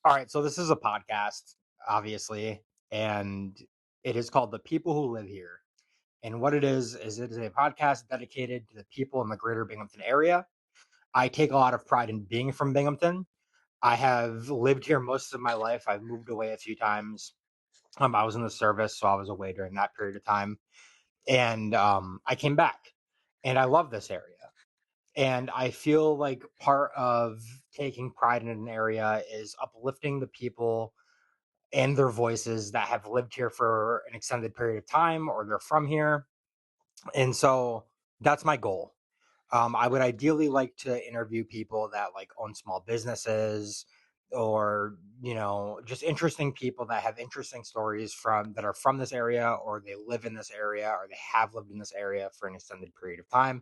All right, so this is a podcast, obviously, and it is called The People Who Live Here. And what it is it is a podcast dedicated to the people in the greater Binghamton area. I take a lot of pride in being from Binghamton. I have lived here most of my life. I've moved away a few times. I was in the service, so I was away during that period of time. And I came back, and I love this area. And I feel like part of taking pride in an area is uplifting the people and their voices that have lived here for an extended period of time or they're from here. And so that's my goal. I would ideally like to interview people that like own small businesses or, just interesting people that have interesting stories from that are from this area or they live in this area or they have lived in this area for an extended period of time.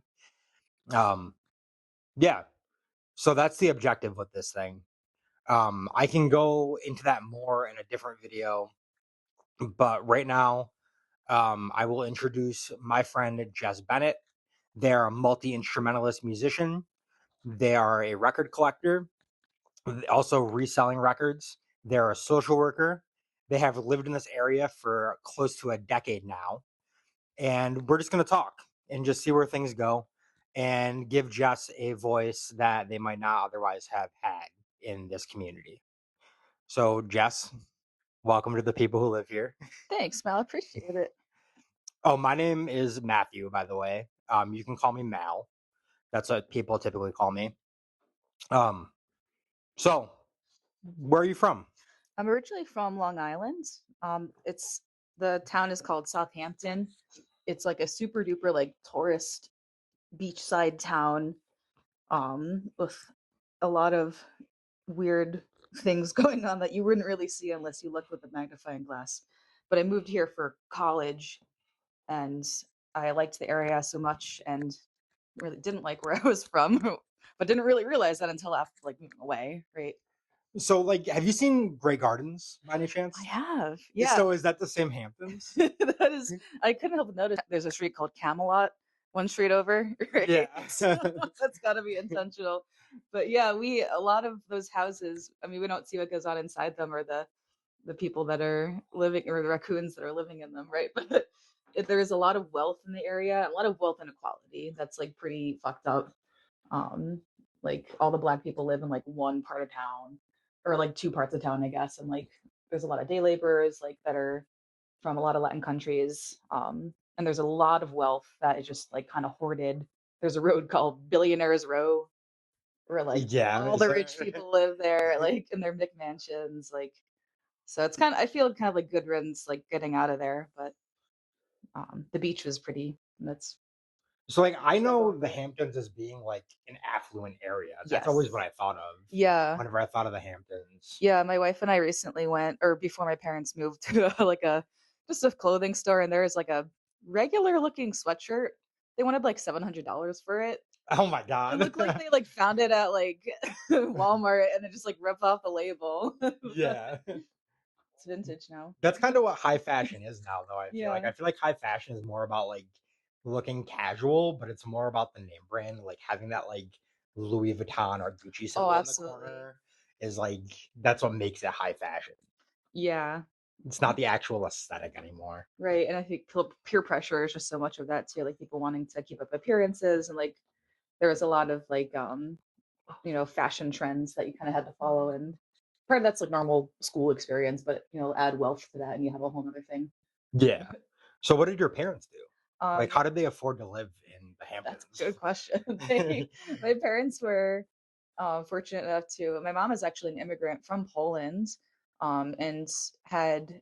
Um, yeah. So that's the objective with this thing. I can go into that more in a different video, but right now, I will introduce my friend Jess Bennett. They're a multi instrumentalist musician. They are a record collector, also reselling records. They're a social worker. They have lived in this area for close to a decade now. And we're just going to talk and just see where things go and give Jess a voice that they might not otherwise have had in this community. So, Jess, welcome to the people who live here. Thanks, Mal. Appreciate it. Oh, my name is Matthew, by the way. You can call me Mal. That's what people typically call me. Um, so where are you from? I'm originally from Long Island. It's the town is called Southampton. It's like a super duper like tourist beachside town, with a lot of weird things going on that you wouldn't really see unless you looked with a magnifying glass. But I moved here for college, and I liked the area so much, and really didn't like where I was from, but didn't really realize that until after like moving away, right? So, like, have you seen Grey Gardens by any I chance? have, yeah. So, is that the same Hamptons? That is, I couldn't help but notice there's a street called Camelot, one street over, right? Yeah. So that's got to be intentional. But yeah, a lot of those houses, I mean, we don't see what goes on inside them or the people that are living or the raccoons that are living in them, right? But there is a lot of wealth in the area, a lot of wealth inequality that's like pretty fucked up. Um, like all the black people live in like one part of town or like two parts of town, I guess, and like there's a lot of day laborers like that are from a lot of Latin countries. And there's a lot of wealth that is just like kind of hoarded. There's a road called Billionaires Row where like Yeah. all the rich people live there, like in their McMansions, like so it's kind of I feel kind of like good riddance, like getting out of there. But the beach was pretty. That's So, like, I yeah, know going the great. Hamptons as being like an affluent area. That's always what Yes. I thought of Yeah. whenever I thought of the Hamptons. Yeah, my wife and I recently went, or before my parents moved, to like a just a clothing store, and there's like a regular looking sweatshirt. They wanted like $700 for it. Oh my It God. looked like they like found it at like Walmart and then just like ripped off the label. Yeah. It's vintage now. That's kind of what high fashion is now, though. I feel like Yeah. I feel like high fashion is more about like looking casual, but it's more about the name brand, like having that like Louis Vuitton or Gucci Oh, symbol in the absolutely. corner is like that's what makes it high fashion. Yeah. It's not the actual aesthetic anymore. Right. And I think peer pressure is just so much of that too. Like people wanting to keep up appearances and like there was a lot of like fashion trends that you kind of had to follow, and part of that's like normal school experience, but add wealth to that and you have a whole other thing. Yeah. So what did your parents do? Like, um how did they afford to live in the that's a Hamptons? good question. My parents were fortunate enough to my mom is actually an immigrant from Poland, and had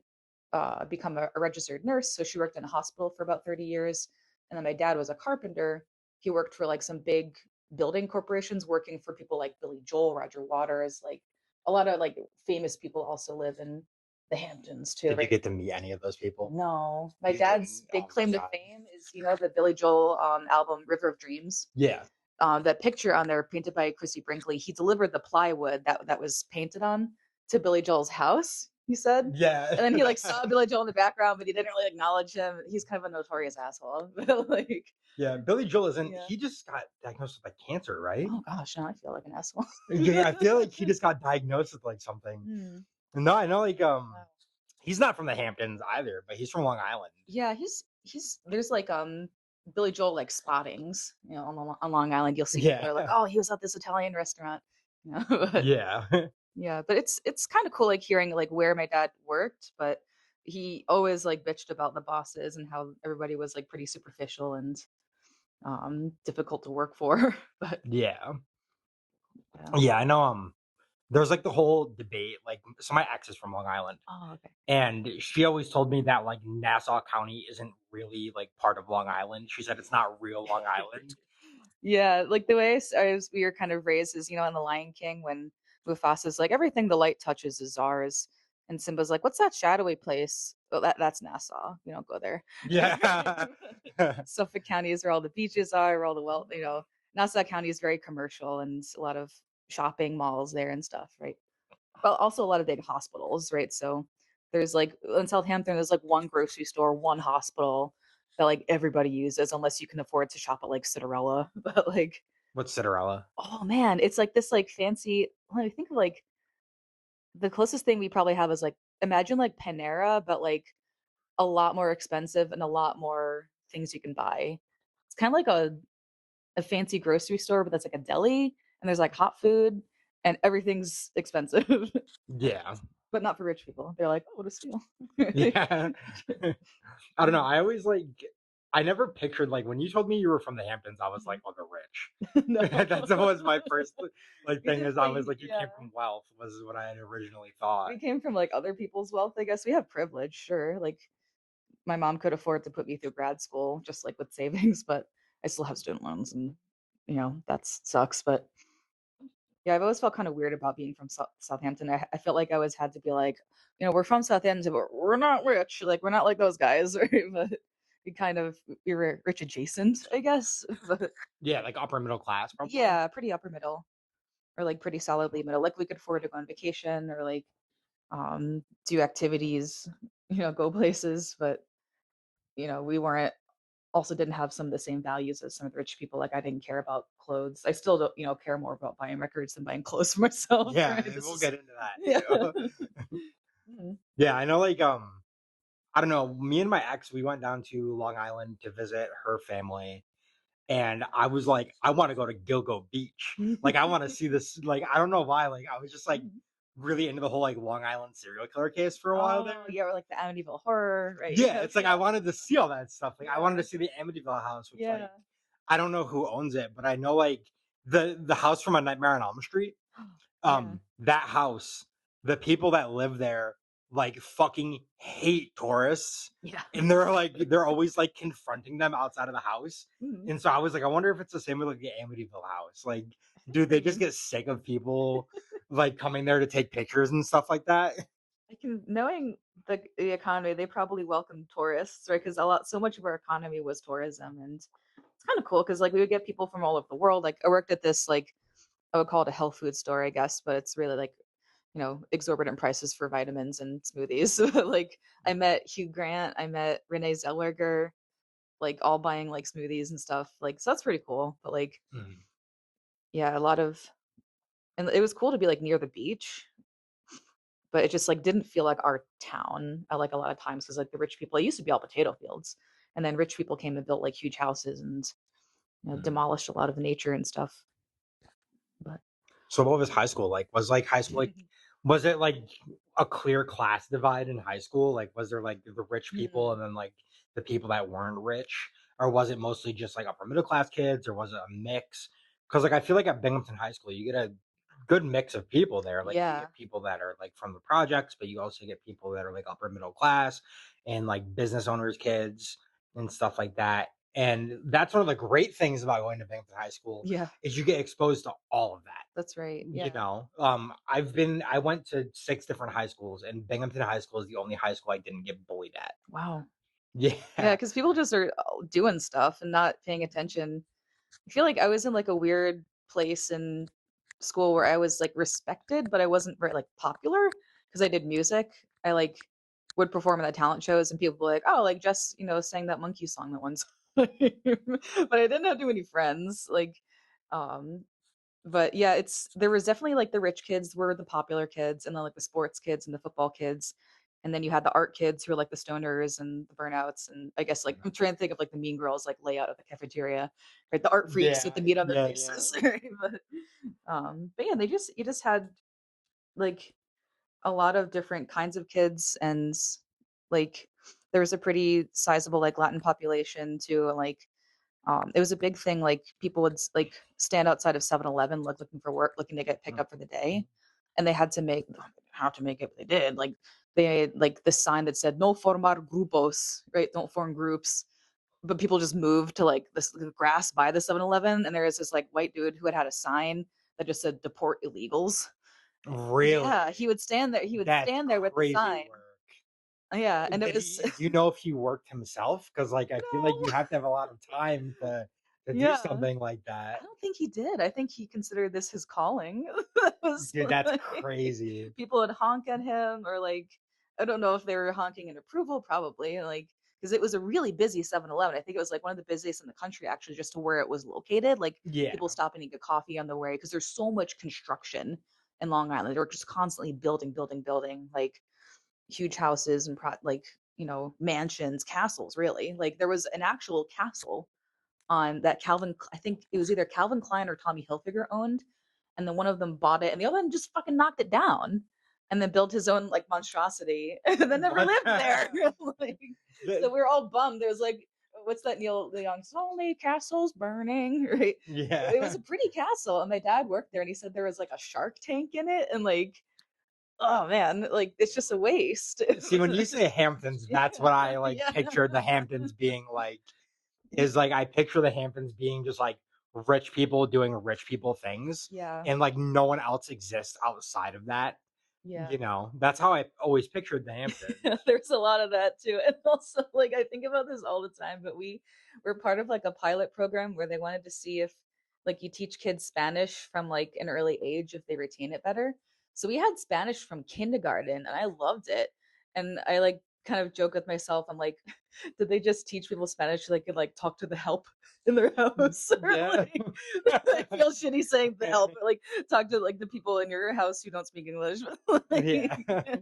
become a registered nurse, so she worked in a hospital for about 30 years. And then my dad was a carpenter. He worked for like some big building corporations, working for people like Billy Joel, Roger Waters, like a lot of like famous people also live in the Hamptons too, Did you right? get to meet any of those people? No, my You dad's didn't. big Oh my claim to God. fame is the Billy Joel album River of Dreams. Yeah. That picture on there painted by Chrissy Brinkley. He delivered the plywood that was painted on to Billy Joel's house. he said. Yeah. And then he like saw Billy Joel in the background, but he didn't really acknowledge him. He's kind of a notorious asshole. But like, Yeah, Billy Joel isn't yeah. he just got diagnosed with like cancer, right? Oh gosh, now I feel like an asshole. Yeah, I feel like he just got diagnosed with like something. Hmm. No, I know like Wow. he's not from the Hamptons either, but he's from Long Island. Yeah, he's there's like Billy Joel like spottings, on Long Island. You'll see people Yeah. that are like, oh, he was at this Italian restaurant, but Yeah. yeah, but it's kind of cool like hearing like where my dad worked, but he always like bitched about the bosses and how everybody was like pretty superficial and difficult to work for. But Yeah. yeah. Yeah, I know there's like the whole debate, like so my ex is from Long Island. Oh, okay. And she always told me that like Nassau County isn't really like part of Long Island. She said it's not real Long Island. Yeah, like the way we were kind of raised is, in The Lion King when Mufasa's like everything the light touches is ours, and Simba's like, "What's that shadowy place?" Oh, that's Nassau. We don't go there. Yeah. Suffolk County is where all the beaches are, where all the Nassau County is very commercial and a lot of shopping malls there and stuff, right? But also a lot of big hospitals, right? So there's like in Southampton, there's like one grocery store, one hospital that like everybody uses, unless you can afford to shop at like Cinderella. But like, What's Cinderella? oh man, it's like this like fancy. Let me think of like the closest thing we probably have is like imagine like Panera, but like a lot more expensive and a lot more things you can buy. It's kind of like a fancy grocery store, but that's like a deli, and there's like hot food, and everything's expensive. Yeah. But not for rich people. They're like, "Oh, what a steal." Yeah. I don't know. I always like I never pictured like when you told me you were from the Hamptons, I was like, Mhm. oh, they're rich. No. That's was my first like We thing is I was definitely like you yeah. came from wealth was what I had originally thought. We came from, like, other people's wealth, I guess. We have privilege, sure. Like, my mom could afford to put me through grad school just, like, with savings, but I still have student loans and, that sucks, but yeah, I've always felt kinda weird about being from Southampton. I felt like I always had to be like, "We're from Southampton, but we're not rich, like, we're not like those guys," right? But we were rich adjacent, I guess, but Yeah, like upper middle class probably. yeah, pretty upper middle or, like, pretty solidly middle. Like, we could afford to go on vacation or, like, do activities, go places, but, we weren't also didn't have some of the same values as some of the rich people. Like, I didn't care about clothes. I still don't, care more about buying records than buying clothes for myself, Yeah, right? This we'll is get into that yeah. too. Mhm. Yeah, I know like I don't know, me and my ex we went down to Long Island to visit her family. And I was like, I want to go to Gilgo Beach. Like, I want to see this. Like, I don't know why. Like, I was just like Mhm. really into the whole like Long Island serial killer case for a while Oh, there. yeah, or like the Amityville Horror, right? Yeah, Yeah, it's like I wanted to see all that stuff. Like, I wanted yeah, to see the Amityville house, which like yeah. I don't know who owns it, but I know like the house from A Nightmare on Elm Street. Yeah. That house, the people that live there like fucking hate tourists, Yeah. and they're like they're always like confronting them outside of the house. Mhm. And so I was like, I wonder if it's the same with like the Amityville house. Like, I think do they just they get sick of people like coming there to take pictures and stuff like that? I can knowing the economy, they probably welcome tourists, right? Because so much of our economy was tourism, and it's kind of cool because like we would get people from all over the world. Like I worked at this like I would call it a health food store, I guess, but it's really like exorbitant prices for vitamins and smoothies. Like I met Hugh Grant, I met Renee Zellweger, like all buying like smoothies and stuff. Like so that's pretty cool. But like Mhm. yeah, a lot of and it was cool to be like near the beach, but it just like didn't feel like our town. I like a lot of times because like the rich people, it used to be all potato fields, and then rich people came and built like huge houses and Mhm. demolished a lot of nature and stuff. But So what was high school like? Was like high school like was it like a clear class divide in high school? Like was there like the rich people Hmm. and then like the people that weren't rich? Or was it mostly just like upper middle class kids or was it a mix? Because like I feel like at Binghamton High School you get a good mix of people there. Like you Yeah, get people that are like from the projects, but you also get people that are like upper middle class and like business owners' kids and stuff like that. And that's one of the great things about going to Binghamton High School yeah, is you get exposed to all of that. that's right. You Yeah. know, I went to 6 different high schools, and Binghamton High School is the only high school I didn't get bullied at. Wow. Yeah, Yeah. because people just are doing stuff and not paying attention. I feel like I was in like a weird place in school where I was like respected, but I wasn't very like popular because I did music. I like would perform in the talent shows, and people were like, "Oh, like Jess, sang that monkey song that one time." But I didn't have too many friends. Um, but yeah, there was definitely like the rich kids were the popular kids, and then like the sports kids and the football kids, and then you had the art kids who were like the stoners and the burnouts, and I guess like I'm trying to think of like the mean girls like layout of the cafeteria, right? The art freaks with Yeah, the meat on their yeah, yeah. faces, right? But yeah, you just had like a lot of different kinds of kids, and like there was a pretty sizable like Latin population too, and like it was a big thing. Like people would like stand outside of 7-Eleven like looking for work, looking to get picked up for the day, and they had to make how to make it, but they did like they had like the sign that said "No formar grupos," right? Don't form groups. But people just moved to like the grass by the 7-Eleven, and there was this like white dude who had a sign that just said "Deport illegals." Yeah, Really? he would stand there. He would That's stand there with the crazy sign. work. Yeah, and it Did was he? Do you know if he worked himself? Because like I feel like no. you have to have a lot of time to do Yeah. something like I that. don't think he did. I think he considered this his calling. Was Dude, that's like, crazy. people would honk at him, or like I don't know if they were honking in approval, probably like because it was a really busy 7-Eleven. I think it was like one of the busiest in the country, actually, just to where it was located. Like Yeah. people stopping to get coffee on the way because there's so much construction in Long Island. They were just constantly building, building, building, like huge houses and like mansions, castles. Really, like there was an actual castle on that I think it was either Calvin Klein or Tommy Hilfiger owned, and then one of them bought it, and the other one just fucking knocked it down, and then built his own like monstrosity, and then never What? lived there. Like, so The- we were all bummed. There was like, what's that Neil Young? So many castles burning, right? It was yeah. a pretty castle, and my dad worked there, and he said there was like a shark tank in it, and like, oh man, like it's just a waste. See, when you say Hamptons, that's what I like Yeah, picture the Hamptons being like. Is like I picture the Hamptons being just like rich people doing rich people things, yeah, and like no one else exists outside of that. yeah. That's how I always pictured the Hamptons. There's a lot of that too. And also like I think about this all the time, but we were part of like a pilot program where they wanted to see if like you teach kids Spanish from like an early age if they retain it better. So we had Spanish from kindergarten and I loved it. And I like kind of joke with myself, I'm like, did they just teach people Spanish so they could like talk to the help in their house? Or Yeah. like I feel shitty saying the help, but like talk to like the people in your house who don't speak English. Yeah. Like,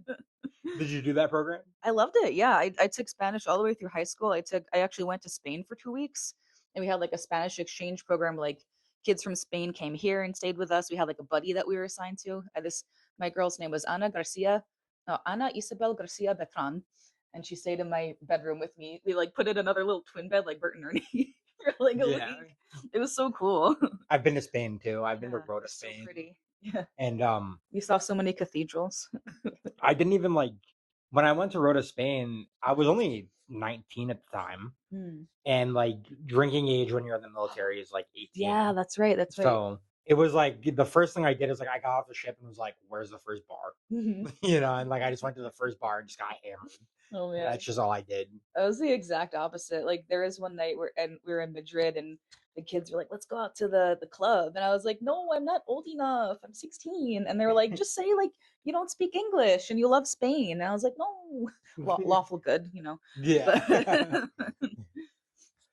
Did you do that program? I loved it. Yeah, I took Spanish all the way through high school. I actually went to Spain for 2 weeks, and we had like a Spanish exchange program. Like kids from Spain came here and stayed with us. We had like a buddy that we were assigned to. My girl's name was Ana Garcia, no Ana Isabel Garcia Betran, and she stayed in my bedroom with me. We like put in another little twin bed like Bert and Ernie for like a Yeah. week. It was so cool. I've been to Spain too. I've been to Yeah, Rota, it's so Spain, pretty. Yeah, and we saw so many cathedrals. I didn't even like when I went to Rota, Spain. I was only 19 at the time, Hmm. and like drinking age when you're in the military is like 18. Yeah, that's right. That's right. So it was like the first thing I did is like I got off the ship and was like, "Where's the first bar?" Hmm. And like I just went to the first bar and just got hammered. Oh And that's man. just all I did. I was the exact opposite. Like there was one night we were in Madrid and the kids were like, "Let's go out to the club," and I was like, "No, I'm not old enough. I'm 16." And they were like, "Just say like you don't speak English and you love Spain." And I was like, "No, lawful good, you know." But, Yeah.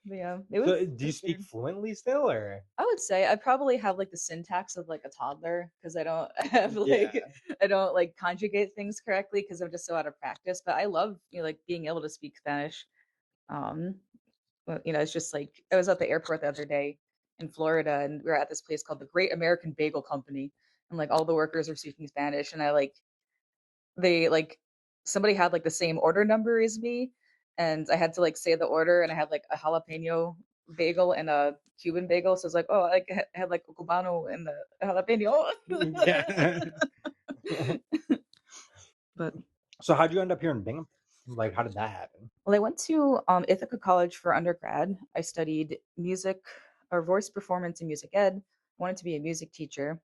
but yeah, it So was do it you was speak weird. fluently still or? I would say I probably have like the syntax of like a toddler because I don't have Yeah. like I don't like conjugate things correctly because I'm just so out of practice. But I love like being able to speak Spanish. Um, well, it's just like I was at the airport the other day in Florida, and we were at this place called the Great American Bagel Company, and like all the workers were speaking Spanish, and they like somebody had like the same order number as me, and I had to like say the order, and I had like a jalapeno bagel and a Cuban bagel, so I was like, oh, I had like a cubano and a jalapeno. Yeah. But So how'd you end up here in Binghamton? Like how did that happen? well, I went to Ithaca College for undergrad. I studied music or voice performance and music ed. I wanted to be a music teacher.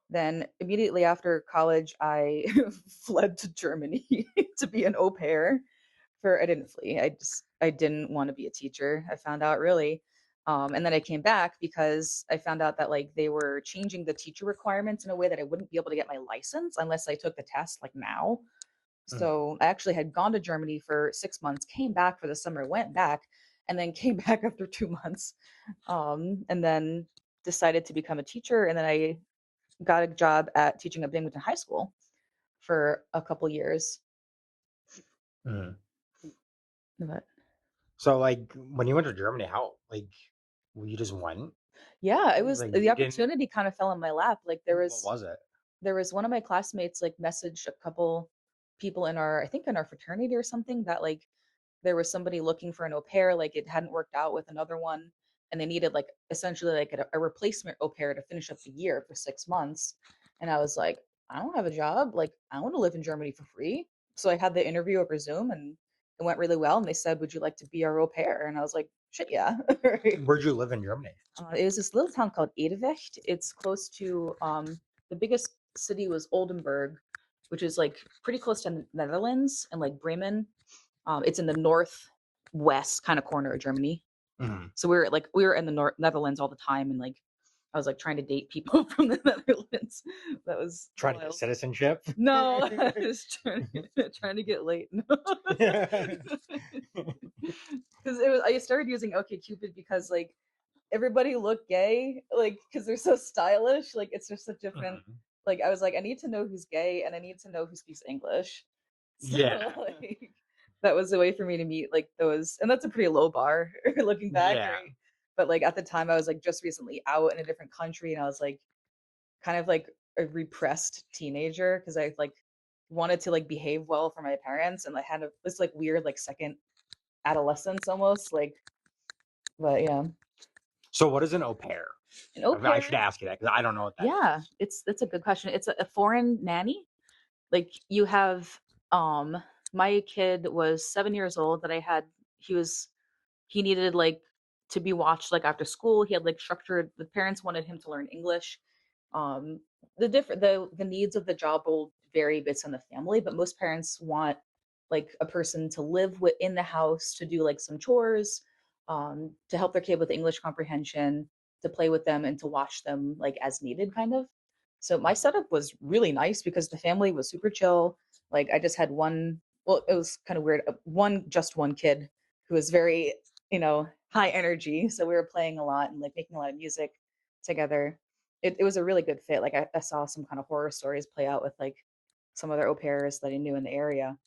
Then immediately after college, I fled to Germany to be an au pair. I didn't flee. I didn't want to be a teacher. I found out really, and then I came back because I found out that like they were changing the teacher requirements in a way that I wouldn't be able to get my license unless I took the test like now. Mhm. So I actually had gone to Germany for 6 months, came back for the summer, went back, and then came back after 2 months, and then decided to become a teacher. And then I got a job at teaching at Binghamton High School for a couple years. Mhm. But So, like, when you went to Germany, how, like, you just went? yeah, it was Like, the you didn't opportunity kind of fell in my lap. Like what was it? there was one of my classmates like messaged a couple people in our, I think in our fraternity or something, that like there was somebody looking for an au pair, like it hadn't worked out with another one, and they needed like essentially like a replacement au pair to finish up the year for 6 months. And I was like, I don't have a job. Like, I want to live in Germany for free. So I had the interview over Zoom and it went really well. And they said, would you like to be our au pair? And I was like, shit, yeah. Right. Where'd you live in Germany? It was this little town called Edewecht. It's close to the biggest city was Oldenburg, which is like pretty close to the Netherlands and like Bremen. It's in the northwest kind of corner of Germany. Mhm. So we were in the Netherlands all the time, and like I was like trying to date people from the Netherlands. That was Trying to get wild. citizenship? No, I was trying to get late. No. Because it was I started using OkCupid because like everybody looked gay, like because they're so stylish. Like it's just a different. Mhm. Like I was like, I need to know who's gay and I need to know who speaks English. So Yeah. like that was a way for me to meet like those, and that's a pretty low bar looking back, Yeah. right? But like at the time, I was like just recently out in a different country, and I was like kind of like a repressed teenager because I like wanted to like behave well for my parents, and I had this like weird like second adolescence almost like. But yeah, So what is an au pair? an au I should pair. ask you that because I don't know what that Yeah, is. it's that's a good question. It's a foreign nanny. Like you have, um, my kid was 7 years old that I had. He was he needed like to be watched like after school. He had like structured. The parents wanted him to learn English. Um, the needs of the job will vary based on the family, but most parents want like a person to live within the house to do like some chores, to help their kid with English comprehension, to play with them, and to watch them like as needed, kind of. So my Mhm. setup was really nice because the family was super chill. Like I just had one. Well, it was kind of weird. One kid who was very, high energy. So we were playing a lot and like making a lot of music together. It was a really good fit. Like I saw some kind of horror stories play out with like some other au pairs that I knew in the area.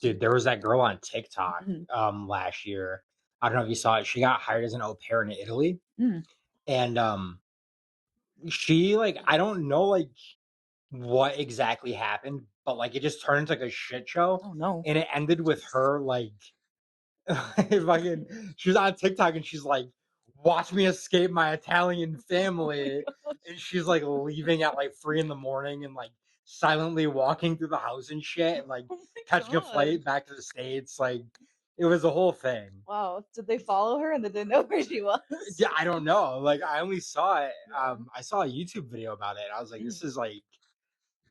Dude, there was that girl on TikTok, Mhm. last year. I don't know if you saw it. She got hired as an au pair in Italy, Mm. and, she, like, I don't know, like, what exactly happened, but, like, it just turned into, like, a shit show, Oh no. and it ended with her, like, fucking she was on TikTok, and she's like, "Watch me escape my Italian Oh my family," gosh. and she's, like, leaving at, like, 3 in the morning and, like, silently walking through the house and shit and, like, Oh my catching a gosh. flight back to the States, like, it was a whole thing. Wow. Did they follow her and they didn't know where she was? Yeah, I don't know, like, I only saw it, Yeah. I saw a YouTube video about it, I was like, Mm. "This is, like."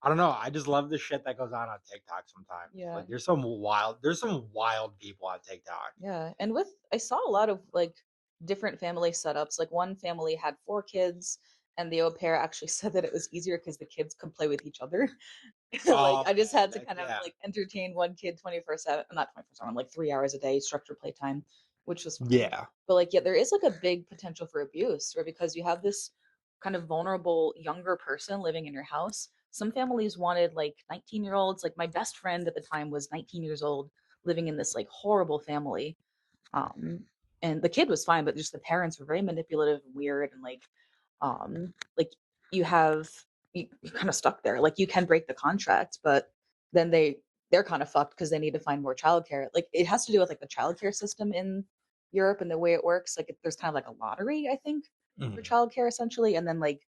I don't know, I just love the shit that goes on TikTok sometimes, Yeah. like, there's some wild people on TikTok. Yeah, and with I saw a lot of like different family setups. Like one family had 4 kids, and the au pair actually said that it was easier because the kids could play with each other. Like Oh, I just okay, had to that kind of yeah. like entertain one kid 24/7, not 24/7, like 3 hours a day, structured playtime, which was fine. Yeah. But like, yeah, there is like a big potential for abuse, or because you have this kind of vulnerable younger person living in your house. Some families wanted like 19-year-olds. Like my best friend at the time was 19 years old, living in this like horrible family, um, and the kid was fine, but just the parents were very manipulative and weird, and like you have you're kind of stuck there. Like you can break the contract, but then they're kind of fucked because they need to find more childcare. Like it has to do with like the childcare system in Europe and the way it works. Like there's kind of like a lottery, I think, for Mhm. childcare essentially, and then like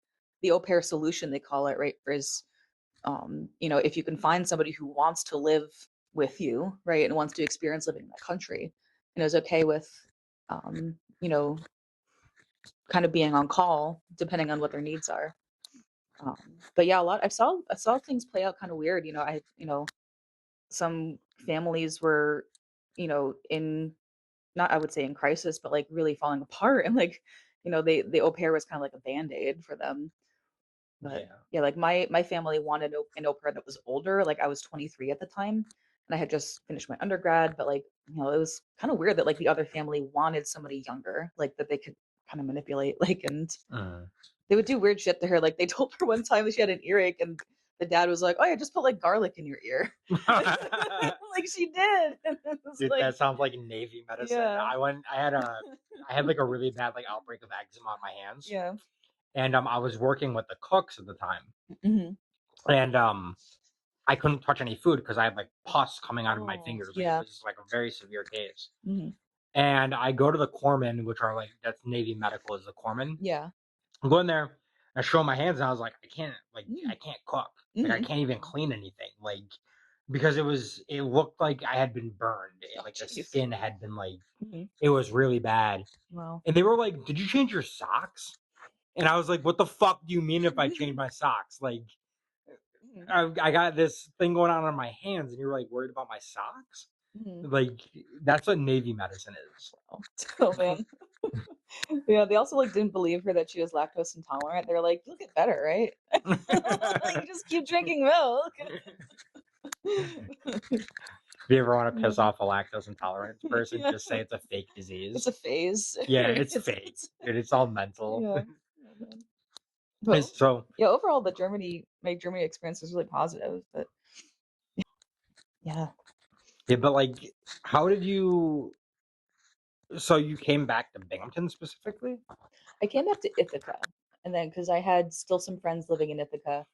the au pair solution they call it, right? Is if you can find somebody who wants to live with you, right, and wants to experience living in that country, and is okay with, kind of being on call, depending on what their needs are. But yeah, I saw things play out kind of weird. Some families were, in not I would say in crisis, but like really falling apart, and like, the au pair was kind of like a band aid for them. But Yeah. yeah, like my family wanted an au pair that was older. Like I was 23 at the time, and I had just finished my undergrad. But like it was kind of weird that like the other family wanted somebody younger, like that they could kind of manipulate. Like, and Mm. they would do weird shit to her. Like they told her one time that she had an earache, and the dad was like, "Oh yeah, just put like garlic in your ear." Like she did. And it was Dude, like, that sounds like Navy medicine. yeah, I had like a really bad like outbreak of eczema on my hands, yeah, and I was working with the cooks at the time, hmm, and I couldn't touch any food because I had like pus coming out of my oh fingers. Like it yeah, was like a very severe case. hmm, And I go to the corpsman, which are like that's Navy medical is the corpsman. yeah, I'm going there. I show my hands, and I was like, mm, I can't cook. Like I hmm, can't even clean anything. Like because it looked like I had been burned, and oh like the jeez, skin had been like hmm, it was really bad. well, And they were like, "Did you change your socks?" And I was like, "What the fuck do you mean if I change my socks? Like hmm, I got this thing going on my hands, and you're like worried about my socks? hmm, Like that's what Navy medicine is." oh, oh man, yeah. They also like didn't believe her that she was lactose intolerant. They're like, "You'll get better, right? Like you just keep drinking milk." If you ever want to piss Mhm. off a lactose intolerant person, Yeah, just say it's a fake it's disease. a phase. Yeah, Right? it's fake. Dude, it's all mental. Yeah. Oh, man. But And so, yeah, overall, my Germany experience was really positive. But yeah, yeah, but like, how did you? So you came back to Binghamton specifically? I came back to Ithaca, and then because I had still some friends living in Ithaca,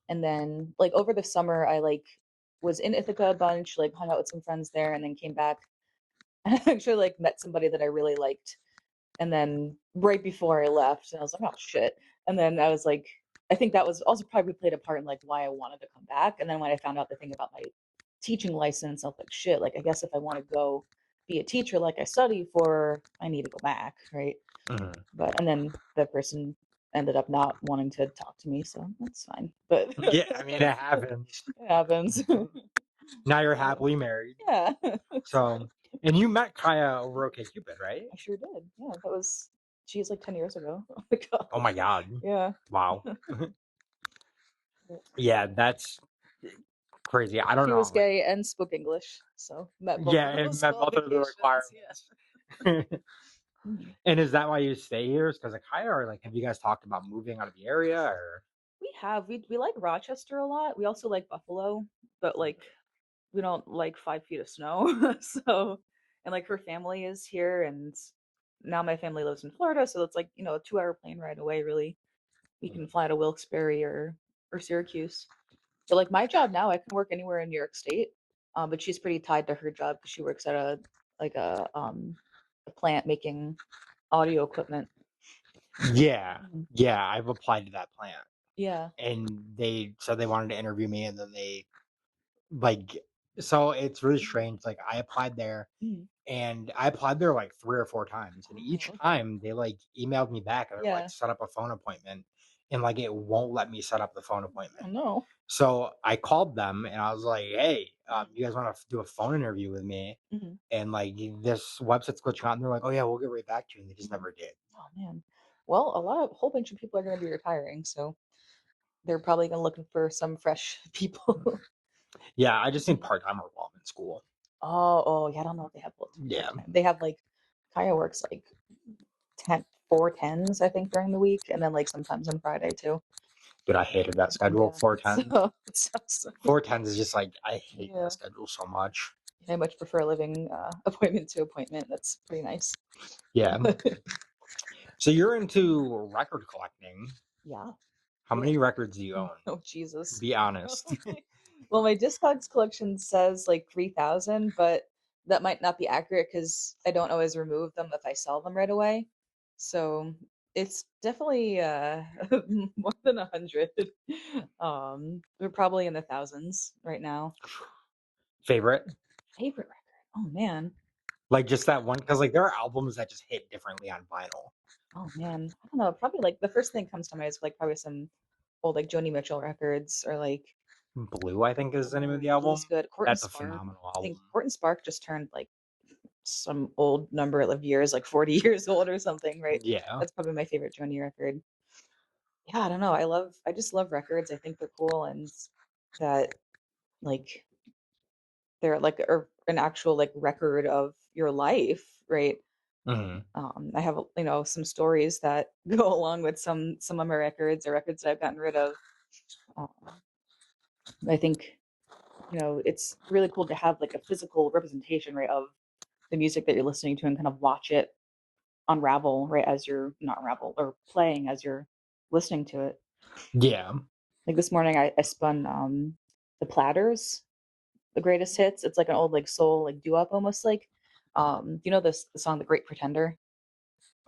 and then like over the summer, I like was in Ithaca a bunch, like hung out with some friends there, and then came back. And I actually like met somebody that I really liked. And then right before I left, and I was like, oh shit. And then I was like, I think that was also probably played a part in like why I wanted to come back. And then when I found out the thing about my teaching license, I was like, shit, like I guess if I want to go be a teacher like I study for, I need to go back, right? Mhm. But and then the person ended up not wanting to talk to me, so that's fine. But Yeah, I mean it happens. it happens. Now you're Yeah. happily married. Yeah. So So, and you met Kaya over OkCupid, right? I sure did. Yeah, that was geez, like 10 years ago. Oh my god. Oh my God! Yeah. Wow. Yeah, that's crazy. I don't She was know. Like, gay and spoke English, so met both yeah, of it those met both of the qualifications. Yeah. requirements. Mhm. And is that why you stay here? Because of Kaya, or like, have you guys talked about moving out of the area? Or We like Rochester a lot. We also like Buffalo, but like we don't like 5 feet of snow. So, and like her family is here, and now my family lives in Florida, so it's like a 2 hour plane ride away. Really, we can fly to Wilkes-Barre or Syracuse. But like my job now, I can work anywhere in New York State. But she's pretty tied to her job because she works at a plant making audio equipment. yeah, Mhm. yeah, I've applied to that plant, Yeah. and they said they wanted to interview me, and then like, so it's really Mhm. strange. Like, I applied there, Mhm. and I applied there like 3 or 4 times, and Oh, each okay. time they like emailed me back and they're like, Yeah. set up a phone appointment, and like it won't let me set up the phone Oh appointment. no. So I called them and I was like, "Hey, Mhm. you guys want to do a phone interview with me?" Mhm. And like this website's glitching out, and they're like, "Oh yeah, we'll get right back to you," and they just Mhm. never did. Oh man. Well, a whole bunch of people are going to be retiring, so they're probably going to looking for some fresh people. Yeah, I just need Mhm. part time or while I'm in school. Oh, yeah. I don't know if they have part Yeah, time. They have like Kaya works like 4 10s, I think, during the week, and then like sometimes on Friday too. but I hated that schedule. Yeah. 4 10s. So it sucks. 4 10s is just like I hate that Yeah. schedule so much. I much prefer living appointment to appointment. That's pretty nice. Yeah. So you're into record collecting. Yeah. How Yeah. many records do you own? Oh Jesus. Be honest. Well, my Discogs collection says like 3,000, but that might not be accurate because I don't always remove them if I sell them right away. So it's definitely more than 100. We're probably in the thousands right now. Favorite? Favorite record? Oh man. Like just that one? Because like there are albums that just hit differently on vinyl. Oh man. I don't know. Probably like the first thing that comes to mind is like probably some old like Joni Mitchell records or like Blue, I think, is the name of oh, the Blue's album. good. Court and That's a Spark. phenomenal I think album. Court and Spark just turned like some old number of years, like 40 years old or something, right? Yeah. That's probably my favorite Joni record. Yeah, I don't know. I just love records. I think they're cool and that like they're like an actual like record of your life, right? Mhm. I have, some stories that go along with some of my records or records that I've gotten rid of. Um, I think, it's really cool to have like a physical representation, right, of the music that you're listening to and kind of watch it unravel, right, as you're not unravel or playing as you're listening to it. Yeah. Like this morning, I spun the Platters, the greatest hits. It's like an old like soul like doo wop almost like. Do you know this the song "The Great Pretender"?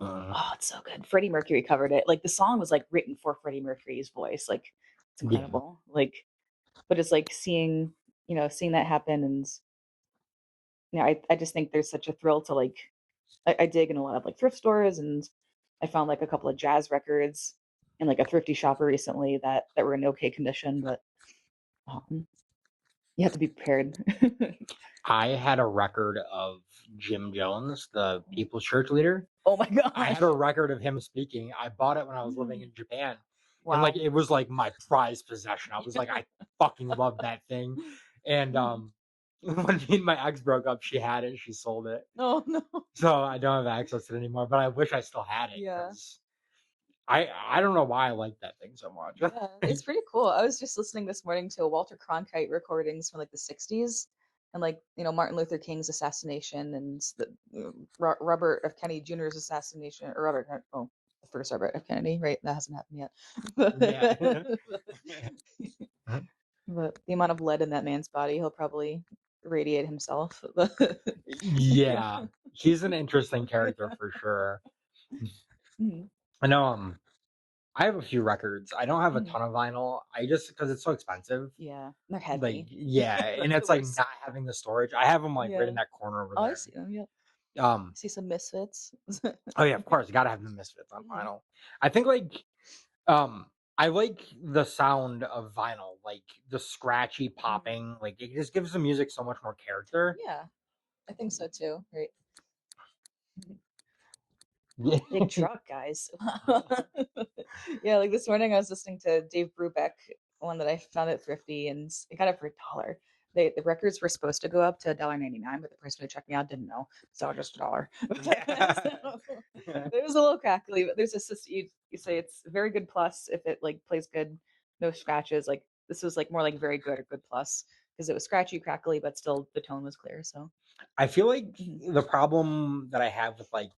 Uh, Oh, it's so good. Freddie Mercury covered it. Like the song was like written for Freddie Mercury's voice. Like it's yeah. incredible. Like, but it's like seeing that happen, and I just think there's such a thrill to like I dig in a lot of like thrift stores, and I found like a couple of jazz records in like a thrifty shopper recently that were in okay condition, but um, you have to be prepared. I had a record of Jim Jones, the People's Church leader. Oh my I had a gosh. record of him speaking. I bought it when I was living Mm. in Japan, and like Wow. it was like my prized possession. I was like, I fucking love that thing. And Mhm. when me and my ex broke up, she had it. She sold it, Oh no. so I don't have access to it anymore. But I wish I still had it Yeah. because I don't know why I like that thing so much. Yeah, it's pretty cool. I was just listening this morning to Walter Cronkite recordings from like the 60s and like, Martin Luther King's assassination and Robert F. Kennedy Jr.'s assassination or the first Robert F. Kennedy, right? That hasn't happened yet. Yeah. But the amount of lead in that man's body, he'll probably radiate himself. Yeah, he's an interesting character for sure. Mhm, I know. I have a few records. I don't have a mhm. ton of vinyl. I just because it's so expensive. Yeah, they're Like, heavy. yeah, and That's the it's like worst. not having the storage. I have them like right Yeah. in that corner over Oh, I there. see them. Yeah. I Um. see some misfits. Oh yeah, of course, you gotta have the Misfits on Mhm. vinyl. I think like um. I like the sound of vinyl, like the scratchy Mhm. popping. Like it just gives the music so much more character. Yeah, I think so too, right? Mhm. Yeah. Big truck, guys. Yeah, like this morning I was listening to Dave Brubeck, one that I found at Thrifty, and I got it for $1. The records were supposed to go up to $1.99, but the person who checked me out didn't know, so just $1. Yeah. So, it was a little crackly, but there's a system you say it's very good plus if it like plays good, no scratches. Like this was like more like very good or good plus because it was scratchy, crackly, but still the tone was clear. So. I feel like Mhm. the problem that I have with like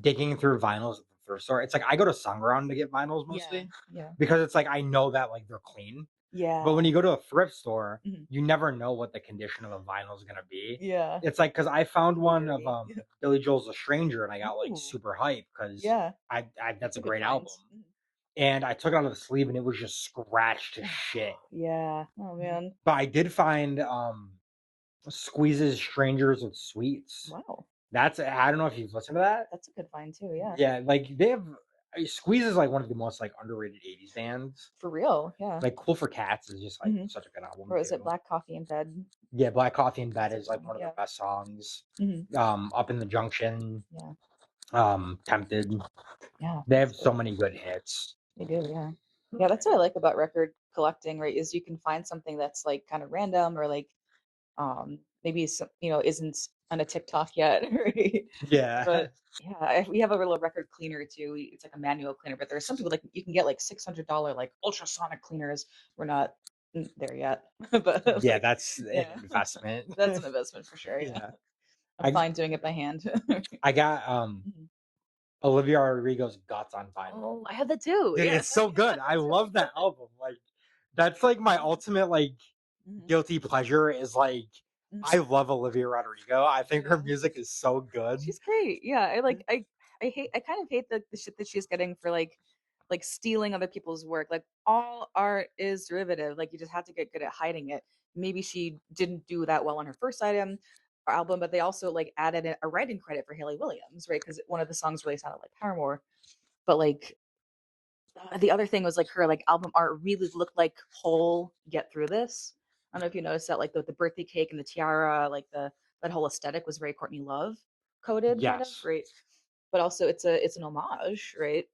digging through vinyls at the thrift store, it's like I go to Sunground to get vinyls Yeah, mostly yeah, because it's like I know that like they're clean. But when yeah. you go to a thrift store, Mhm. you never know what the condition of a vinyl is gonna be. Yeah, It's like because I found one of very. Billy Joel's "A Stranger" and I got like Ooh, super hyped because yeah, I that's that's a a good great find. album. Mhm. And I took it out of the sleeve and it was just scratched to Oh, shit. yeah. Oh man. But I did find Squeeze's "Strangers with Sweets." Wow, I don't know if you've listened to that. that's a good find too. Yeah, Yeah, like they have Squeeze is like one of the most like underrated '80s bands. for real. Yeah. Like Cool for Cats is just like Hmm. such a good album Or is it too. Black Coffee in Bed? Yeah, Black Coffee in Bed That's a is good like one. one of the Yeah. best songs. Hmm. Up in the Junction, Yeah. Tempted. Yeah. They That's have so good. many good hits. They do. Yeah. Yeah. That's what I like about record collecting. Right, is you can find something that's like kind of random or like maybe some isn't on a TikTok yet, right? Yeah. But yeah, we have a little record cleaner too. It's like a manual cleaner, but there are some people like you can get like $600 like ultrasonic cleaners. We're not there yet, but Yeah, like, that's an yeah, investment. that's an investment for sure. Yeah, Yeah. I'm I fine doing it by hand. I got Mhm. Olivia Rodrigo's Guts on vinyl. Oh, I have that too. Dude, Yeah, it's so good. I it's really love good. that album. Like that's like my Mhm. ultimate like Mhm. guilty pleasure is like Mhm. I love Olivia Rodrigo. I think her Yeah. music is so good. She's great. Yeah, I kind of hate the shit that she's getting for like stealing other people's work. Like all art is derivative. Like you just have to get good at hiding it. Maybe she didn't do that well on her first item or album, but they also like added a writing credit for Haley Williams, right? Because one of the songs really sounded like Paramore. But like the other thing was like her like album art really looked like whole Get Through This. I don't know if you noticed that, like the birthday cake and the tiara, like that whole aesthetic was very Courtney Love coded, kind of, Yes. right? But also it's an homage, right?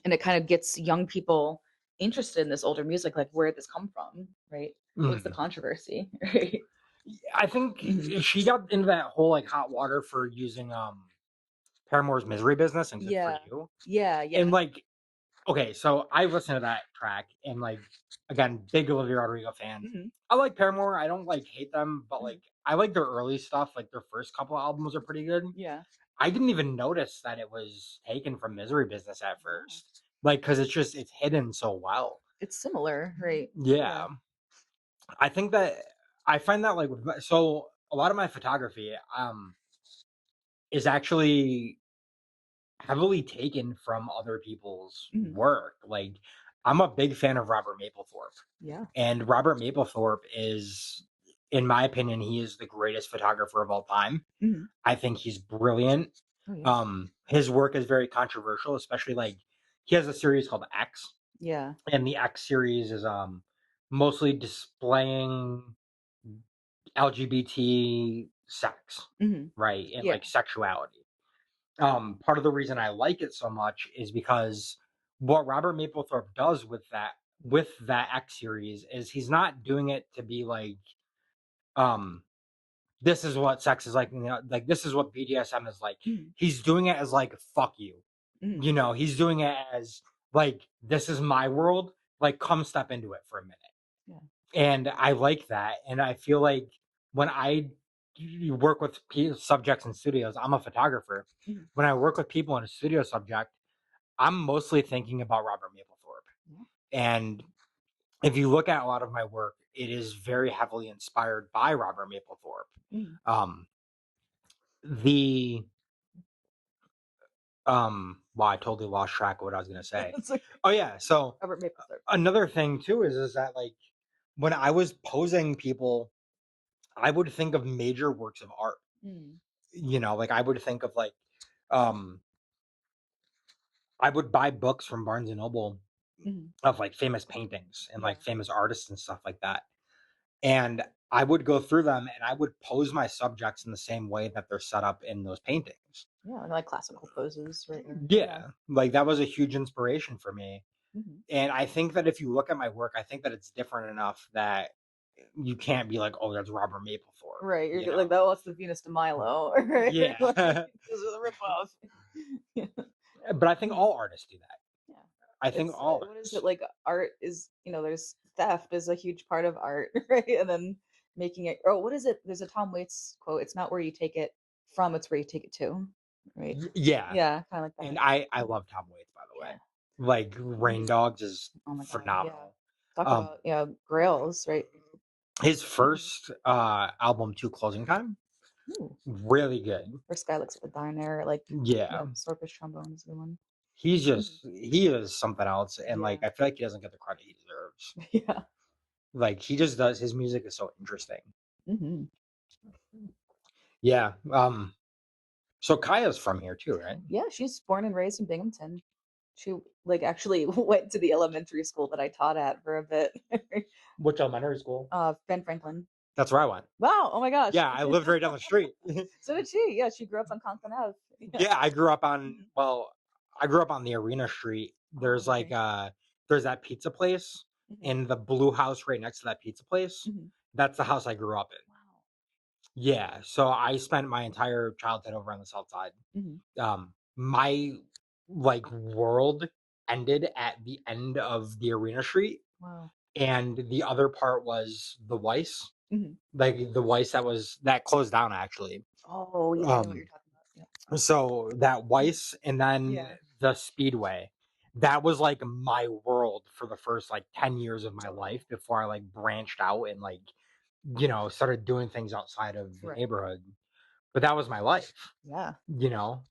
and it kind of gets young people interested in this older music, like where did this come from, right? What's the Mhm. controversy, right? I think Mhm. she got into that whole like hot water for using Paramore's Misery Business and Good for Yeah. You. Yeah, And yeah. like, okay, so I listened to that track and like again, big Olivia Rodrigo fan. Mhm. I like Paramore. I don't like hate them, but Mhm. like I like their early stuff. Like their first couple albums are pretty good. Yeah. I didn't even notice that it was taken from Misery Business at Yeah. first. Like, cause it's hidden so well. It's similar, right? Yeah. Yeah. I think that I find that like so a lot of my photography is actually heavily taken from other people's Mhm. work. Like I'm a big fan of Robert Mapplethorpe. Yeah. And Robert Mapplethorpe is, in my opinion, he is the greatest photographer of all time. Mhm. I think he's brilliant. Oh, yeah. His work is very controversial, especially like he has a series called X, Yeah. and the X series is mostly displaying LGBT sex, Mhm. right? And Yeah. like sexuality. Part of the reason I like it so much is because what Robert Mapplethorpe does with that X series is he's not doing it to be like, um, this is what sex is like, you know, like this is what BDSM is like. Mhm. He's doing it as like fuck you. Mhm. You know, he's doing it as like this is my world. Like come step into it for a minute. Yeah. And I like that. And I feel like when I work with subjects in studios, I'm a photographer. Mhm. When I work with people in a studio subject, I'm mostly thinking about Robert Mapplethorpe. Yeah. And if you look at a lot of my work, it is very heavily inspired by Robert Mapplethorpe. Mhm. Um, the wow, I totally lost track of what I was gonna say. It's like Oh yeah, so Robert Mapplethorpe. another thing too is that like when I was posing people, I would think of major works of art. Mm. You know, like I would think of like um I would buy books from Barnes and Noble Mhm. of like famous paintings and Yeah. like famous artists and stuff like that. And I would go through them and I would pose my subjects in the same way that they're set up in those paintings. Yeah, and like classical poses, right? Or yeah. Yeah, like that was a huge inspiration for me. Mhm. And I think that if you look at my work, I think that it's different enough that you can't be like, oh, that's Robert Mapplethorpe, Right, you like know? that was the Venus de Milo, right? Yeah. Like, those are the rip-off. Yeah. But I think Mhm. all artists do that. Yeah. I think It's, all what is it, artists. like, art is, there's theft is a huge part of art, right? And then making it, oh, what is it? There's a Tom Waits quote, "It's not where you take it from, it's where you take it to." Right? Yeah. Yeah, kinda like And that. I love Tom Waits, by the way. Yeah. Like Rain He's Dogs is oh my god, yeah. phenomenal. Talk Um about, grails, right? his Mhm. first album to Closing Time, Ooh. really good. Or Sky Looks at the Diner, like, Yeah. yeah, Swordfish Trombone is a good one. Mhm. He is something else and like Yeah. I feel like he doesn't get the credit he deserves. Yeah. Like he just does his music is so interesting. Mhm. Yeah. So Kaya's from here too, right? Yeah, she's born and raised in Binghamton. She, like, actually went to the elementary school that I taught at for a bit. Which elementary school? Ben Franklin. That's where I went. Wow, oh my gosh. Yeah, I lived right down the street. So did she. Yeah, she grew up on Conklin Ave. Yeah. Yeah, I grew up on Mhm. well, I grew up on the Arena Street. Oh, There's like okay. there's that pizza place Mhm. and the blue house right next to that pizza place. Mhm. That's the house I grew up in. Wow. Yeah, so I spent my entire childhood over on the south side. Mhm. My like world ended at the end of the Arena Street Wow. and the other part was the Weiss. Mhm. Like the Weiss that closed down actually. Oh, yeah, I know what you're Um talking about. Yeah. So that Mhm. Weiss and then Yeah. the Speedway, that was like my world for the first like 10 years of my Totally. life before I like branched out and like, you know, started doing things outside of the Right. neighborhood. But that was my life, Yeah. you know.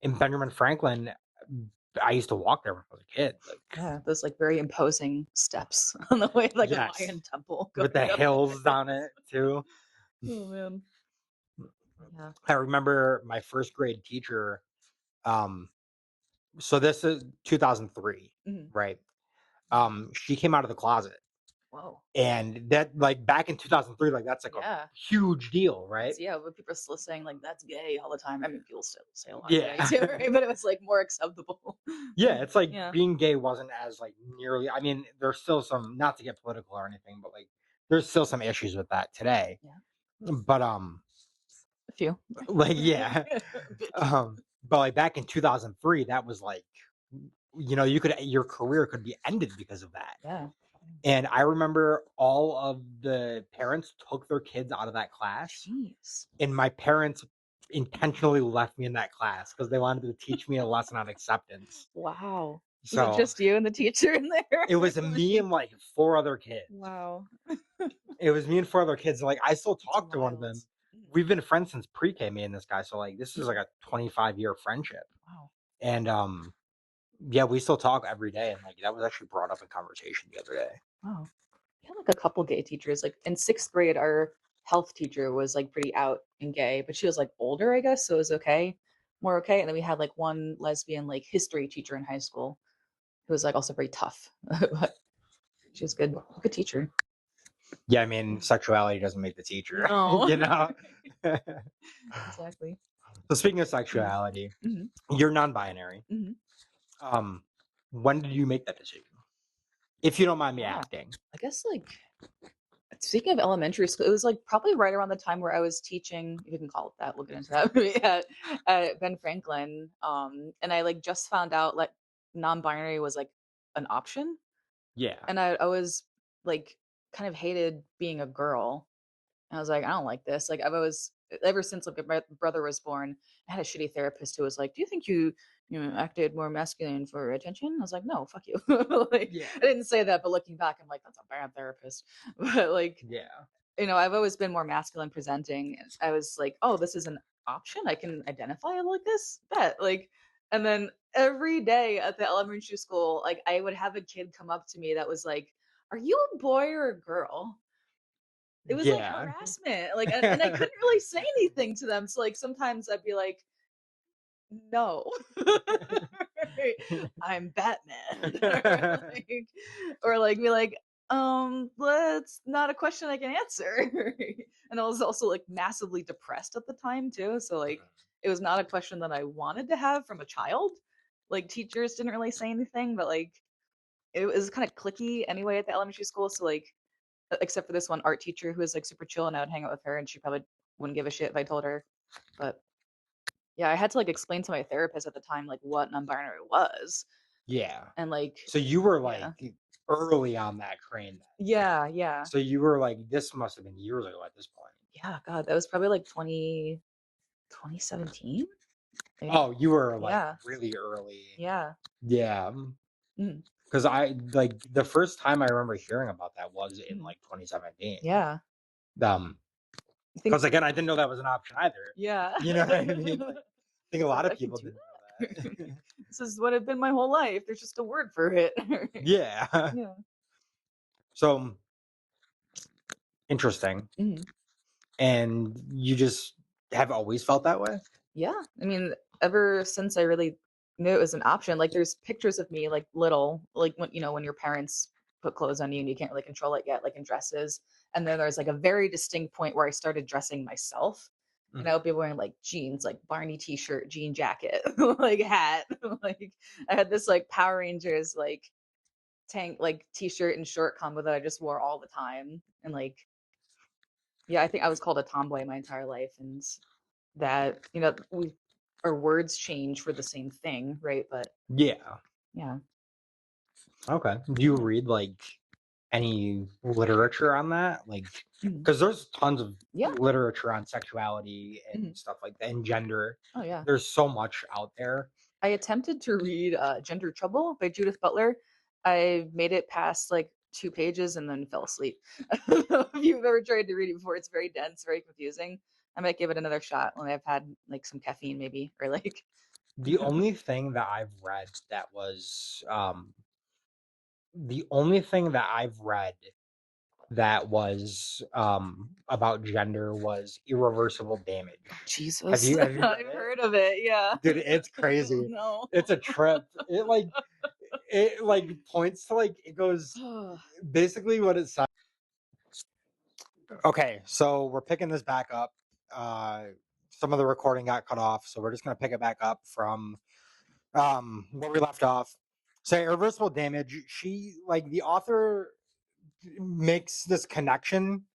In Benjamin Franklin, I used to walk there when I was a kid. Like, Yeah, those, like, very imposing steps on the way, like a yes, Mayan temple with the going up hills there. down it too. Oh, man. Yeah. I remember my first grade teacher. Um, so this is 2003, Mhm. right? She came out of the closet. Whoa. And that, like, back in 2003, like, that's like a Yeah. huge deal, right? That's, yeah, but people are still saying like that's gay all the time. I mean, people still say a lot of gay Yeah. too, right? But it was like more acceptable. Yeah, it's like Yeah. being gay wasn't as, like, nearly, I mean, there's still some, not to get political or anything, but, like, there's still some issues with that today. Yeah. But, A few. like, yeah. Bit few. But, like, back in 2003, that was, like, you could your career could be ended because of that. Yeah. And I remember all of the parents took their kids out of that class, Jeez. and my parents intentionally left me in that class because they wanted to teach me a lesson on acceptance. Wow. Was it So, just you and the teacher in there? it was me and, like, 4 other kids. Wow. It was me and 4 other kids, like, I still That's talk to one of wild. them. We've been friends since pre-K, me and this guy, so, like, this is, Mm. like, a 25-year friendship. Wow. And, yeah, we still talk every day, and, like, that was actually brought up in conversation the other day. Wow. We had like a couple gay teachers. Like in sixth grade, our health teacher was like pretty out and gay, but she was like older, I guess, so it was okay, more okay. And then we had like one lesbian like history teacher in high school who was like also very tough, but she was good, good teacher. Yeah, I mean, sexuality doesn't make the teacher, No, you know? exactly. So speaking of Mm-hmm. sexuality, Mm-hmm. you're non-binary. Mm-hmm. Um, when did you make that decision? If you don't mind me Yeah, asking. I guess like speaking of elementary school, it was like probably right around the time where I was teaching, if you can call it that, we'll get into that, at Ben Franklin. And I like just found out like non-binary was like an option. Yeah. And I always like kind of hated being a girl. And I was like, I don't like this. Like I've always ever since like my brother was born, I had a shitty therapist who was like, "Do you think you acted more masculine for attention?" I was like, "No, fuck you." Like Yeah. I didn't say that, but looking back, I'm like, that's a bad therapist. But like, Yeah. I've always been more masculine presenting. And I was like, oh, this is an option. I can identify like this. Bet. Like, and then every day at the elementary school, like I would have a kid come up to me that was like, "Are you a boy or a girl?" It was like Yeah. harassment. Like, and I couldn't really say anything to them. So like sometimes I'd be like, no, I'm Batman. Or like be like, that's not a question I can answer. And I was also like massively depressed at the time too. So like it was not a question that I wanted to have from a child. Like teachers didn't really say anything, but like it was kind of clicky anyway at the elementary school. So like except for this one art teacher who was like super chill and I would hang out with her and she probably wouldn't give a shit if I told her. But yeah, I had to like explain to my therapist at the time like what non-binary was. Yeah. And like So you were, like, yeah. early on that crane then. Yeah, yeah. So you were, like, this must have been years ago at this point. Yeah, God, that was probably like 2017. Maybe. Oh, you were, like, Yeah. really early. Yeah. Yeah. Mm, Because I, like, the first time I remember hearing about that was in, mm. like, 2017. Yeah. Um, I think because again, I didn't know that was an option either. yeah. You know what I mean? Like, I think a It's like lot of I can people do didn't know that. that. This is what I've been my whole life. There's just a word for it. Yeah. Yeah. So interesting. Mhm. And you just have always felt that way? Yeah. I mean, ever since I really knew it was an option, like there's pictures of me like little, like when when your parents put clothes on you and you can't really control it yet, like in dresses. And then there's like a very distinct point where I started dressing myself. And I Mhm. would be wearing like jeans, like Barney t-shirt, jean jacket, like hat. Like I had this like Power Rangers like tank like t-shirt and short combo that I just wore all the time. And like yeah, I think I was called a tomboy my entire life. And that we our words change for the same thing, right? But Yeah. yeah. Okay. Do you read, like, any literature on that? Like, Mhm. because there's tons of Yeah. literature on sexuality and Mhm. stuff like that, and gender. Oh yeah. There's so much out there. I attempted to read Gender Trouble by Judith Butler. I made it past like 2 pages and then fell asleep. If you've ever tried to read it before, it's very dense, very confusing. I might give it another shot when I've had like some caffeine maybe or like The only thing that I've read that was, the only thing that I've read that was, about gender was Irreversible oh Damage. Have Jesus. you read I've it? heard of it, yeah. Dude, it's crazy. No. It's a trip. It, like, it like points to like it goes Oh, basically what it says. Okay, so we're picking this back up. Uh, some of the recording got cut off, so we're just gonna pick it back up from where we left off. So irreversible damage. She like the author makes this connection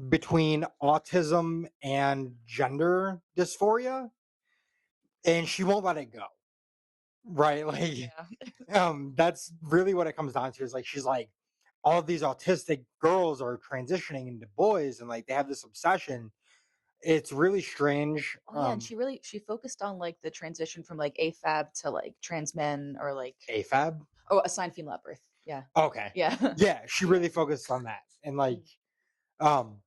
between autism and gender dysphoria, and she won't let it go. Right, like yeah. that's really what it comes down to. Is like she's like all of these autistic girls are transitioning into boys, and like they have this obsession. It's really strange. Oh yeah, and she focused on like the transition from like AFAB to like trans men or like AFAB. oh assigned female at birth. Yeah. Okay, Yeah. yeah, she Yeah. really focused on that, and like Mm, um,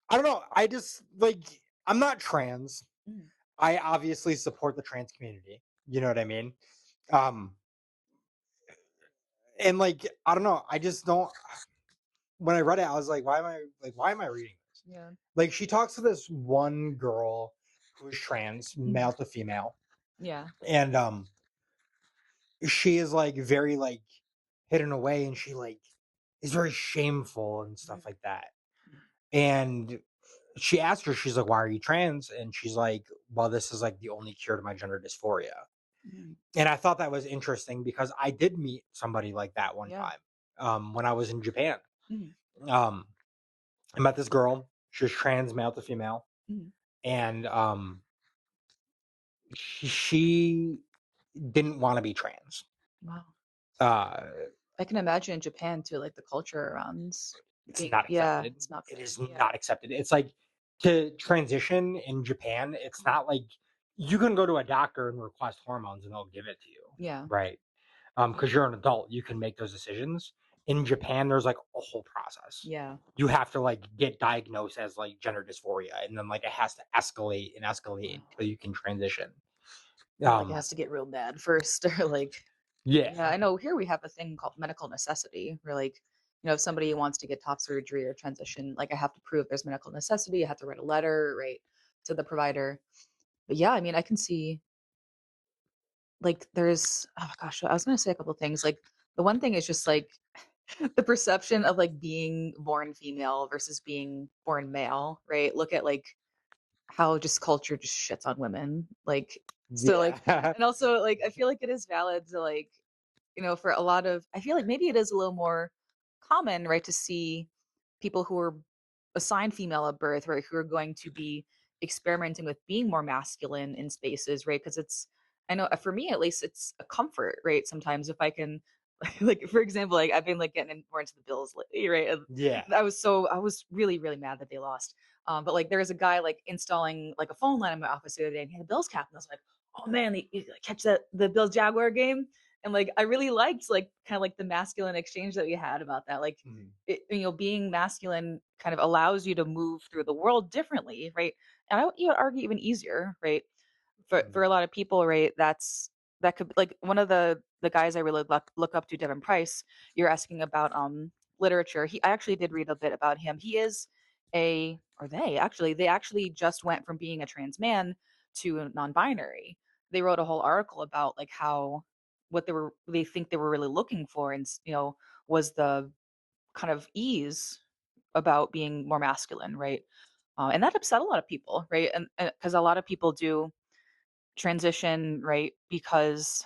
I don't know. I just like I'm not trans. mm, I obviously support the trans community. You know what I mean? Um, and like I don't know. I just don't. When I read it, I was like, why am I reading this? yeah. Like she talks to this one girl who's trans, Mm, male to female, yeah. and she is like very like hidden away, and she like is very shameful and Mm, stuff like that. And she asked her, she's like, "Why are you trans?" And she's like, "Well, this is like the only cure to my gender dysphoria." mm, And I thought that was interesting because I did meet somebody like that one yeah. time when I was in Japan. Mm, Um, I met this girl. She was trans, male to female, mm, and she didn't want to be trans. wow. Uh, I can imagine in Japan too, like the culture around it's being not yeah, accepted. it's not It good. is Yeah. not accepted. It's like to transition in Japan. It's Mm, not like you can go to a doctor and request hormones and they'll give it to you, yeah. right? Because you're an adult, you can make those decisions. In Japan, there's like a whole process. Yeah. You have to like get diagnosed as like gender dysphoria, and then like it has to escalate and escalate Oh. until you can transition. Yeah, like it Um, has to get real bad first or like yeah, yeah, I know here we have a thing called medical necessity where like, if somebody wants to get top surgery or transition, like I have to prove there's medical necessity. I have to write a letter, right, to the provider. But yeah, I mean, I can see like there's oh gosh, I was gonna say a couple things. Like the one thing is just like the perception of like being born female versus being born male, right? Look at like how just culture just shits on women. Like so like yeah, and also like I feel like it is valid to like for a lot of I feel like maybe it is a little more common, right, to see people who are assigned female at birth, right, who are going to be experimenting with being more masculine in spaces, right? Because it's I know for me at least it's a comfort, right? Sometimes if I can like for example, like I've been like getting more into the Bills lately, right? And yeah. I was really, really mad that they lost. But like there was a guy like installing like a phone line in my office the other day and he had a Bills cap and I was like, oh man, you catch the Bills Jaguar game? And like I really liked like kind of like the masculine exchange that we had about that. Like Mhm. being masculine kind of allows you to move through the world differently, right? And I would argue even easier, right? For Mhm. a lot of people, right? That could like one of the guys I really look up to, Devin Price. You're asking about literature. I actually did read a bit about him. He is a or they actually just went from being a trans man to non-binary. They wrote a whole article about like how what they think they were really looking for and was the kind of ease about being more masculine, right? And that upset a lot of people, right? And because a lot of people do transition, right? Because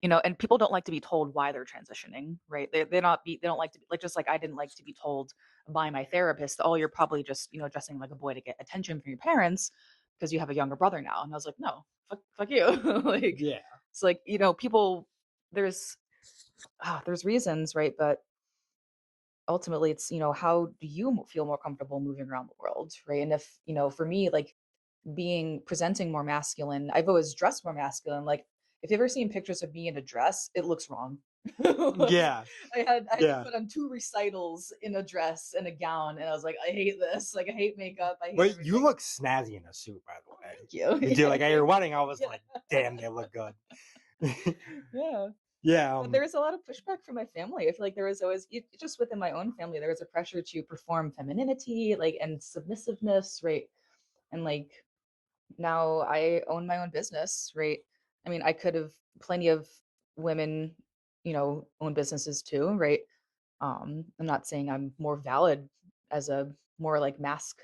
and people don't like to be told why they're transitioning, right? They don't like to be like just like I didn't like to be told by my therapist, oh, you're probably just dressing like a boy to get attention from your parents because you have a younger brother now. And I was like, no, fuck you, like Yeah. it's like people there's there's reasons, right? But ultimately it's how do you feel more comfortable moving around the world, right? And if for me like being presenting more masculine, I've always dressed more masculine. Like if you've ever seen pictures of me in a dress, it looks wrong. Like Yeah. I had to Yeah. put on 2 recitals in a dress and a gown and I was like, I hate this, like I hate makeup, I hate But you everything. look snazzy in a suit, by the Oh, way. thank you. You do Yeah, like at your thank wedding, I was you. like, damn, they look good. Yeah. Yeah. But there was a lot of pushback from my family. I feel like there was always just within my own family, there was a pressure to perform femininity, like and submissiveness, right? And like now I own my own business, right? I mean, I could have plenty of women, own businesses too, right? I'm not saying I'm more valid as a more like mask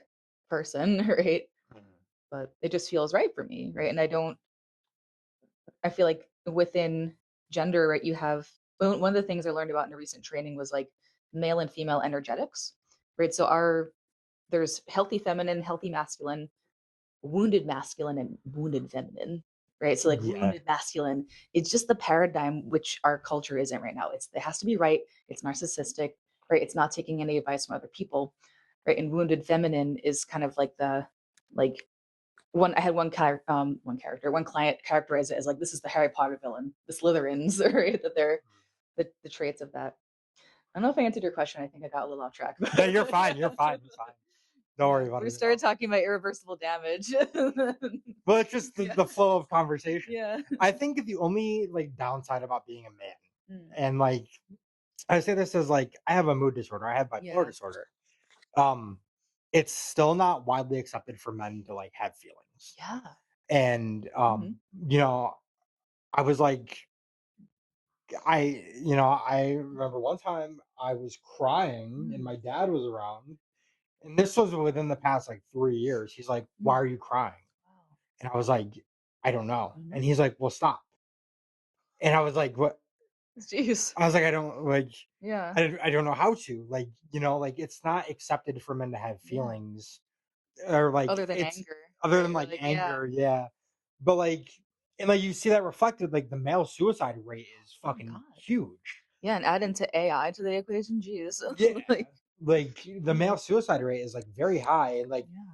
person, right? Mhm. But it just feels right for me, right? And I feel like within gender, right, you have one of the things I learned about in a recent training was like male and female energetics, right? So there's healthy feminine, healthy masculine, wounded masculine, and wounded feminine, right? So like Yeah. wounded masculine, it's just the paradigm which our culture is in right now. It has to be right. It's narcissistic, right? It's not taking any advice from other people, right? And wounded feminine is kind of like the like one I had one client characterize it as like this is the Harry Potter villain, the Slytherins, right? That they're the traits of that. I don't know if I answered your question. I think I got a little off track. No, you're fine. You're fine. You're fine. Don't Yeah, worry about we it at started all. talking about irreversible damage. Well, it's just Yeah, the flow of conversation. yeah. I think the only like downside about being a man, Mm, and like I say this as like I have a mood disorder. I have bipolar yeah, disorder. Um, it's still not widely accepted for men to like have feelings. yeah. And Mhm, you know, I was like, I remember one time I was crying and mm, my dad was around, and this was within the past like 3 years. He's like, "Why mm. are you crying?" Wow. And I was like, "I don't know." Mhm. And he's like, "Well, stop." And I was like, "What?" Jeez. I was like, "I don't like." Yeah. I don't know how to like like it's not accepted for men to have Yeah. feelings or like Other than it's anger, other right? than Or like like, yeah. anger, yeah. But like and like you see that reflected like the male suicide rate is Oh my fucking god. huge. Yeah, and add into AI to the equation, jeez. Yeah. Like, Like the mm, male suicide rate is like very high and like yeah.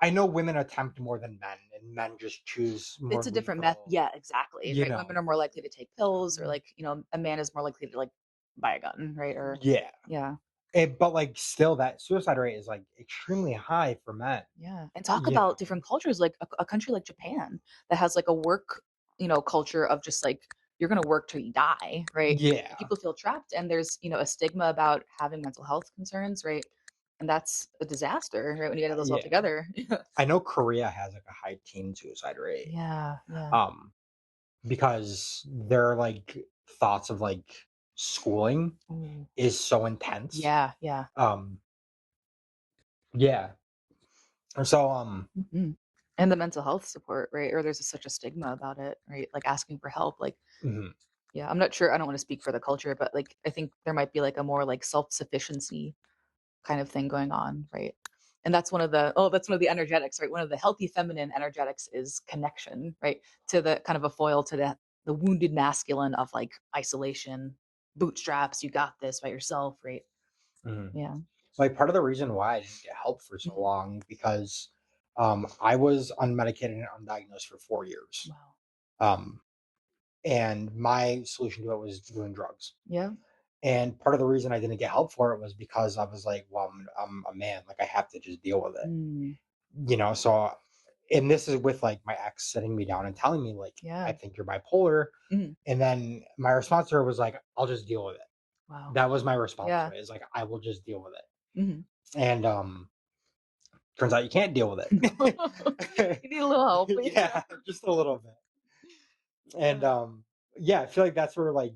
I know women attempt more than men and men just choose more It's a different meth lethal, yeah, exactly, you right? Women know. are more likely to take pills or like, a man is more likely to like buy a gun, right? Or Yeah. yeah. But like still that suicide rate is like extremely high for men. Yeah, and talk You about know. different cultures, like a country like Japan that has like a work, culture of just like you're gonna work till you die, right? And Yeah. people feel trapped, and there's a stigma about having mental health concerns, right? And that's a disaster, right? When you get those all Yeah. together. I know Korea has like a high teen suicide rate. Yeah, yeah. Um because their like thoughts of like schooling Ooh. is so intense. Yeah, yeah. Um yeah. So Mhm. And the mental health support, right? Or there's such a stigma about it, right? Like asking for help, like mhm, yeah, I'm not sure. I don't want to speak for the culture, but like I think there might be like a more like self-sufficiency kind of thing going on, right? And that's one of the energetics, right? One of the healthy feminine energetics is connection, right? To the kind of a foil to the wounded masculine of like isolation, bootstraps, you got this by yourself, right? mhm. Yeah. Like part of the reason why I didn't get help for so Mhm. long because I was unmedicated and undiagnosed for 4 years. Wow. Um and my solution to it was doing drugs. Yeah. And part of the reason I didn't get help for it was because I was like, well, I'm a man, like I have to just deal with it. Mm. So and this is with like my ex sitting me down and telling me like I Yeah. think you're bipolar. Mhm. And then my response to her was like, I'll just deal with it. Wow. That was my response to Yeah. it. Is like I will just deal with it. Mhm. And turns out you can't deal with it. You need a little help. Yeah. Yeah, just a little bit. And Yeah. yeah, I feel like that's where like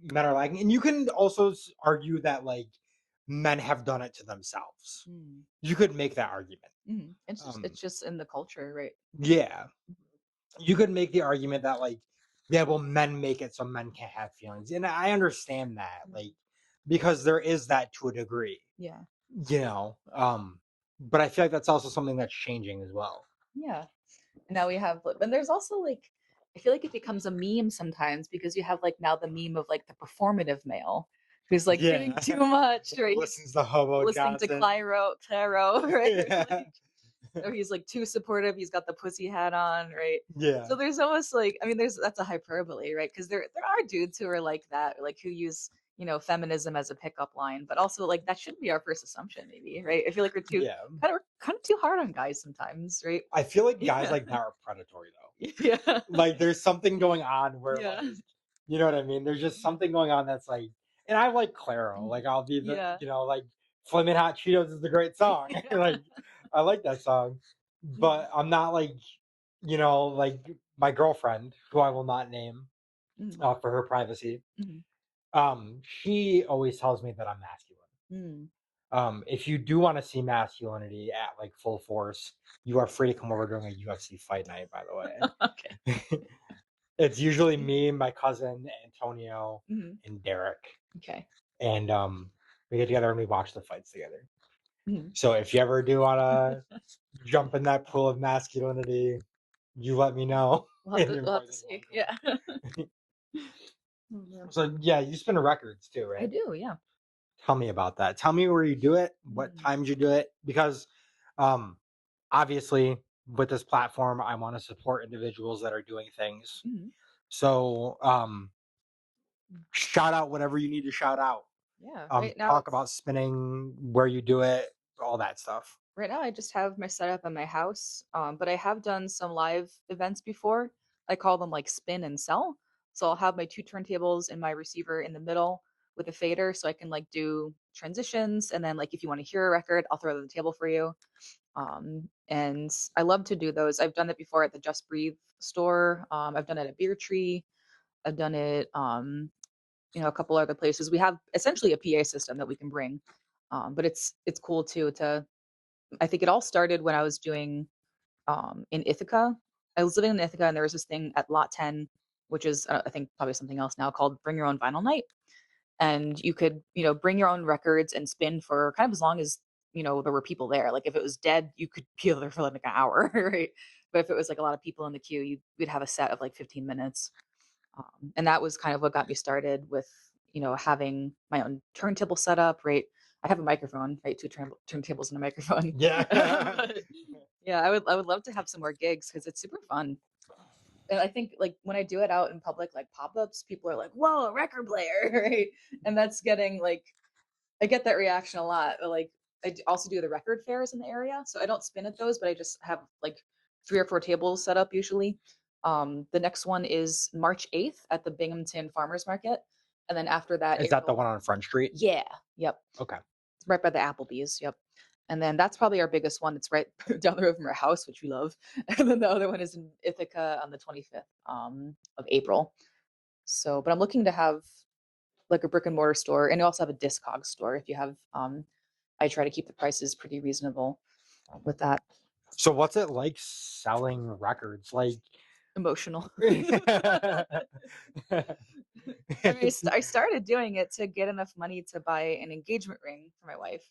men are lacking. And you can also argue that like men have done it to themselves. Mm. You could make that argument. Mhm. It's Um just in the culture, right? yeah. You could make the argument that like yeah, well men make it so men can't have feelings. And I understand that Mhm. like because there is that to a degree, Yeah. you know. But I feel like that's also something that's changing as well. Yeah. And now we have, and there's also like, I feel like it becomes a meme sometimes because you have like now the meme of like the performative male who's like doing Yeah. too much, right? He's Listens to Hobo listening to Johnson. Claro, right? Yeah. Like, or he's like too supportive. He's got the pussy hat on, right? Yeah. So there's almost like, I mean, that's a hyperbole, right? Because there are dudes who are like that, like who use feminism as a pickup line, but also like that shouldn't be our first assumption, maybe, right? I feel like Yeah. we're kind of too hard on guys sometimes, right? I feel like guys Yeah, like that are predatory though. yeah, Like there's something going on where yeah, like you know what I mean? There's just something going on that's like and I like Claro. mhm, Like I'll be the yeah, like Flamin' Hot Cheetos is a great song. yeah, Like I like that song. mhm, But I'm not like like my girlfriend, who I will not name Mm, for her privacy, mhm, she always tells me that I'm masculine. mm. If you do want to see masculinity at like full force, you are free to come over during a UFC fight night, by the Okay. way. It's usually me, my cousin, Antonio, Mhm. and Derek. Okay. And we get together and we watch the fights together. Mhm. So if you ever do want to jump in that pool of masculinity, you let me know. And you're We'll more have to than see. welcome. Yeah. Oh, yeah. So yeah, you spin records too, I right? do, yeah. Tell me about that. Tell me where you do it, what Mm, times you do it, because um, obviously with this platform, I want to support individuals that are doing things. mhm. So shout out whatever you need to shout out. Yeah, right now Talk about spinning, where you do it, all that stuff. I just have my setup in my house, but I have done some live events before. I call them like spin and sell. So I'll have my two turntables and my receiver in the middle with a fader, so I can like do transitions, and then like if you want to hear a record, I'll throw it on the table for you. And I love to do those. I've done it before at the Just Breathe store. I've done it at Beer Tree. I've done it, a couple other places. We have essentially a PA system that we can bring, but it's cool too to I think it all started when I was doing in Ithaca. I was living in Ithaca, and there was this thing at Lot 10, which is I think probably something else now, called Bring Your Own Vinyl Night, and you could bring your own records and spin for kind of as long as there were people there. Like if it was dead, you could be there for like an hour, right? But if it was like a lot of people in the queue, you'd have a set of like 15 minutes. And that was kind of what got me started with having my own turntable set up, right? I have a microphone, right? Two turntables and a microphone. Yeah. But yeah, I would love to have some more gigs because it's super fun. And I think like when I do it out in public, like pop-ups, people are like, "Whoa, a record player!" Right? And that's getting like I get that reaction a lot. But, like also do the record fairs in the area, so I don't spin at those, but I just have like 3 or 4 tables set up usually. The next one is March 8th at the Binghamton Farmers Market, and then after that, Is that the April. one on Front Street? Yeah, yep, Okay. it's right by the Applebee's. Yep. And then that's probably our biggest one. It's right down the road from our house, which we love. And then the other one is in Ithaca on the 25th of April. So, but I'm looking to have like a brick and mortar store, and I also have a Discog store. If you have, I try to keep the prices pretty reasonable with that. So what's it like selling records? Like Emotional. that's I mean, I started doing it to get enough money to buy an engagement ring for my wife.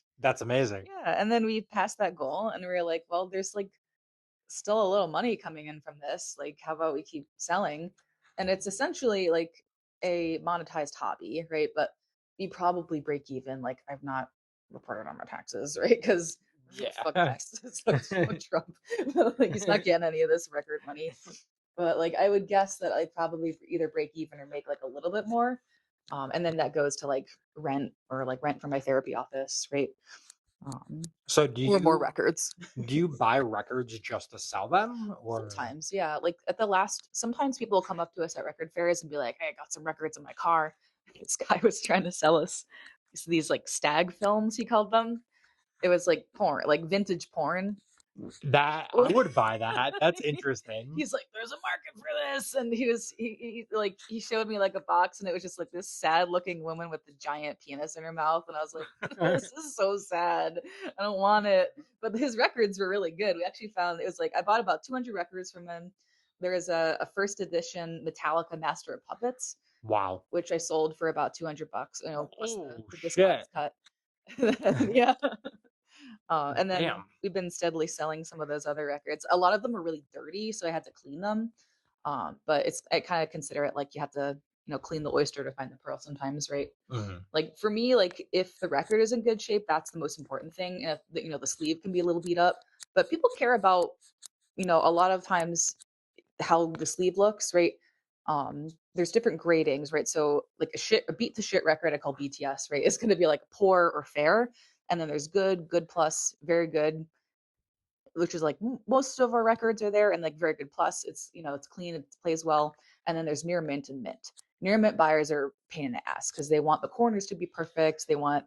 amazing. Yeah, and then we passed that goal, and we were like, well, there's like still a little money coming in from this. Like, how about we keep selling? And it's essentially like a monetized hobby, right? But you probably break even. Like, I've not reported on my taxes, right? Because fuck Yeah. taxes, fuck Trump. Like, he's not getting any of this record money. But like, I would guess that I probably either break even or make like a little bit more. And then that goes to like rent or like rent for my therapy office, right? Um, So or more records. do you buy records just to sell them or Sometimes, yeah. Like sometimes people will come up to us at record fairs and be like, "Hey, I got some records in my car." This guy was trying to sell us these like stag films, he called them. It was like porn, like vintage porn. that I would buy that. That's interesting. He's like, "There's a market for this," and he showed me like a box, and it was just like this sad looking woman with the giant penis in her mouth, and I was like, "This is so sad. I don't want it." But his records were really good. We actually found it was like I bought about 200 records from him. There is a first edition Metallica Master of Puppets, Wow. which I sold for about 200 bucks, plus Oh the shit. Discogs cut. Yeah. And then Damn. we've been steadily selling some of those other records. A lot of them were really dirty, so I had to clean them. But I kind of consider it like you have to, clean the oyster to find the pearl sometimes, right? Mhm. Like for me, like if the record is in good shape, that's the most important thing. And if the sleeve can be a little beat up, but people care about, a lot of times how the sleeve looks, right? There's different gradings, right? So like a beat to shit record I call BTS, right? It's going to be like poor or fair, and then there's good, good plus, very good, which is like most of our records are there, and like very good plus. It's clean, it plays well, and then there's near mint and mint. Near mint buyers are a pain in the ass because they want the corners to be perfect. They want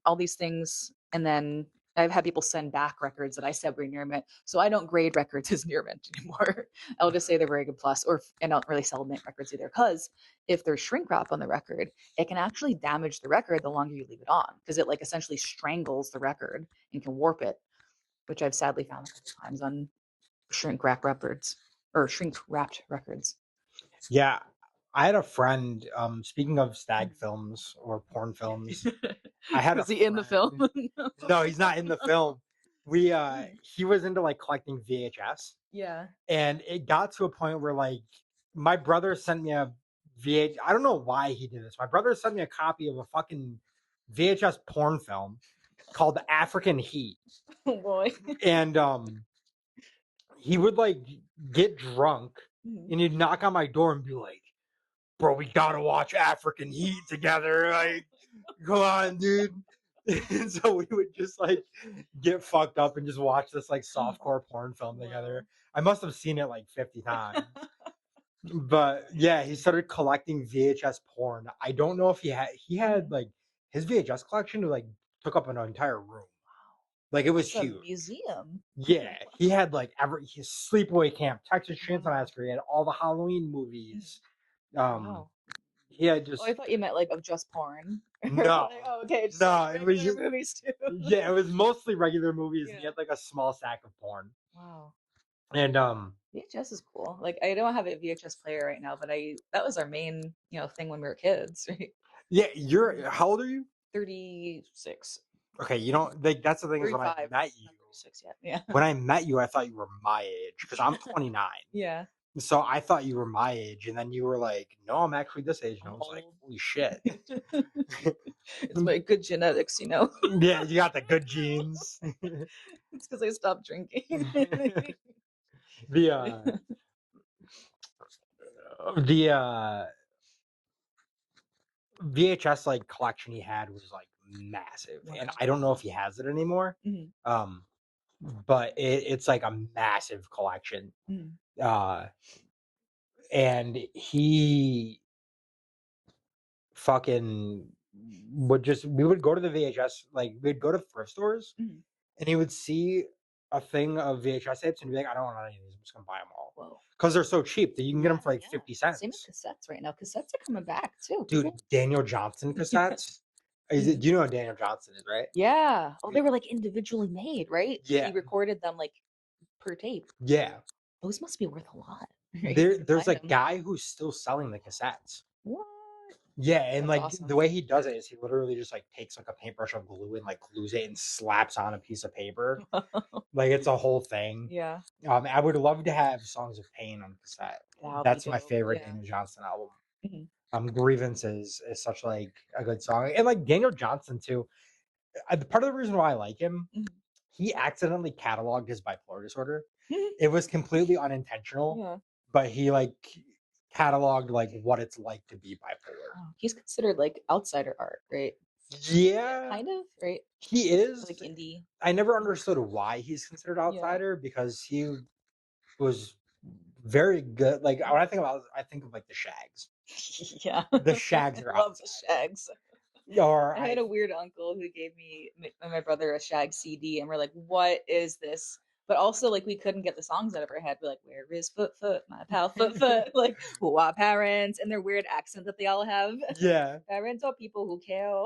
all these things, and then I've had people send back records that I said were near mint, so I don't grade records as near mint anymore. I'll just say they're very good plus, and I don't really sell mint records either, because if there's shrink wrap on the record, it can actually damage the record the longer you leave it on, because it like essentially strangles the record and can warp it, which I've sadly found a couple times on shrink wrap records or shrink wrapped records. Yeah, I had a friend. Speaking of stag films or porn films, I had a Was he in the film? friend. No. No, he's not in the film. We Mm. he was into like collecting VHS, Yeah. and it got to a point where like my brother sent me a VH. I don't know why he did this. My brother sent me a copy of a fucking VHS porn film called African Heat, Oh boy. and he would like get drunk Mhm. and he'd knock on my door and be like, "Bro, we gotta watch African Heat together. Like, come on, dude." And so we would just like get fucked up and just watch this like softcore porn film Wow. together. I must have seen it like 50 times. But yeah, he started collecting VHS porn. I don't know if he had like his VHS collection like took up an entire room. Like it was It's a huge. museum. Yeah, he had like his Sleepaway Camp, Texas Chainsaw Wow. Massacre. He had all the Halloween Mhm. movies. Um, Wow. he had Oh, I just thought you meant like of just porn. no, Like, oh, okay, just like no. It was regular just movies too. yeah, it was mostly regular movies, and he Yeah. had like a small stack of porn. Wow. And VHS is cool. Like I don't have a VHS player right now, but I that was our main, thing when we were kids, right? yeah, Mhm. you're how old are you? 36. Okay, you don't like that's the thing is 35. Not 36 yet. Yeah. when I met you, I thought you were my age because I'm 29. Yeah. So I thought you were my age, and then you were like, "No, I'm actually this age," and I I'm was like, old. "Holy shit!" It's my good genetics. Yeah, you got the good genes. It's because I stopped drinking. the the VHS like collection he had was like massive, and Wow. I don't know if he has it anymore. Mhm. Um, but it's like a massive collection. Mhm. Uh, and he fucking would just we would go to the VHS like we'd go to thrift stores, Mhm. and he would see a thing of VHS tapes and be like, "I don't want any of these. I'm just gonna buy them all Whoa. because they're so cheap that you can get them Yeah, for like yeah. 50 Same with cents." cassettes right now. Cassettes are coming back too. Dude, People. Daniel Johnson Yeah. cassettes. Is it? Mhm. Do you know what Daniel Johnson is, right? Yeah. Oh, they were like individually made, right? He Yeah, recorded them like per tape. yeah. Those must be worth a lot, right? If you can There's find a them. guy who's still selling the cassettes. What? Yeah, and That's like the awesome. way he does it is he literally just like takes like a paintbrush of glue and like glues it and slaps on a piece of paper. Like it's a whole thing. Yeah, I would love to have Songs of Pain on cassette. that would be That's my dope. favorite Yeah. Daniel Johnson album. Mhm. Grievance is such like a good song, and like Daniel Johnson too. Part of the reason why I like him, Mhm. he accidentally cataloged his bipolar disorder. It was completely unintentional, Yeah. but he like cataloged like what it's like to be bipolar. Oh, he's considered like outsider art, right? Yeah, Kind of, right? he Like is. indie. I never understood why he's considered Yeah. outsider because he was very good. Like when I think about, I think of like the Shags. Yeah. The Shags I are love the outsider. Shags. Or I had a weird uncle who gave me and my brother a Shag CD, and we're like, "What is this?" But also, like, we couldn't get the songs out of our head. We're like, "Where is Foot Foot, my pal Foot Foot?" Like, who are parents and their weird accent that they all have. yeah, Parents are people who care.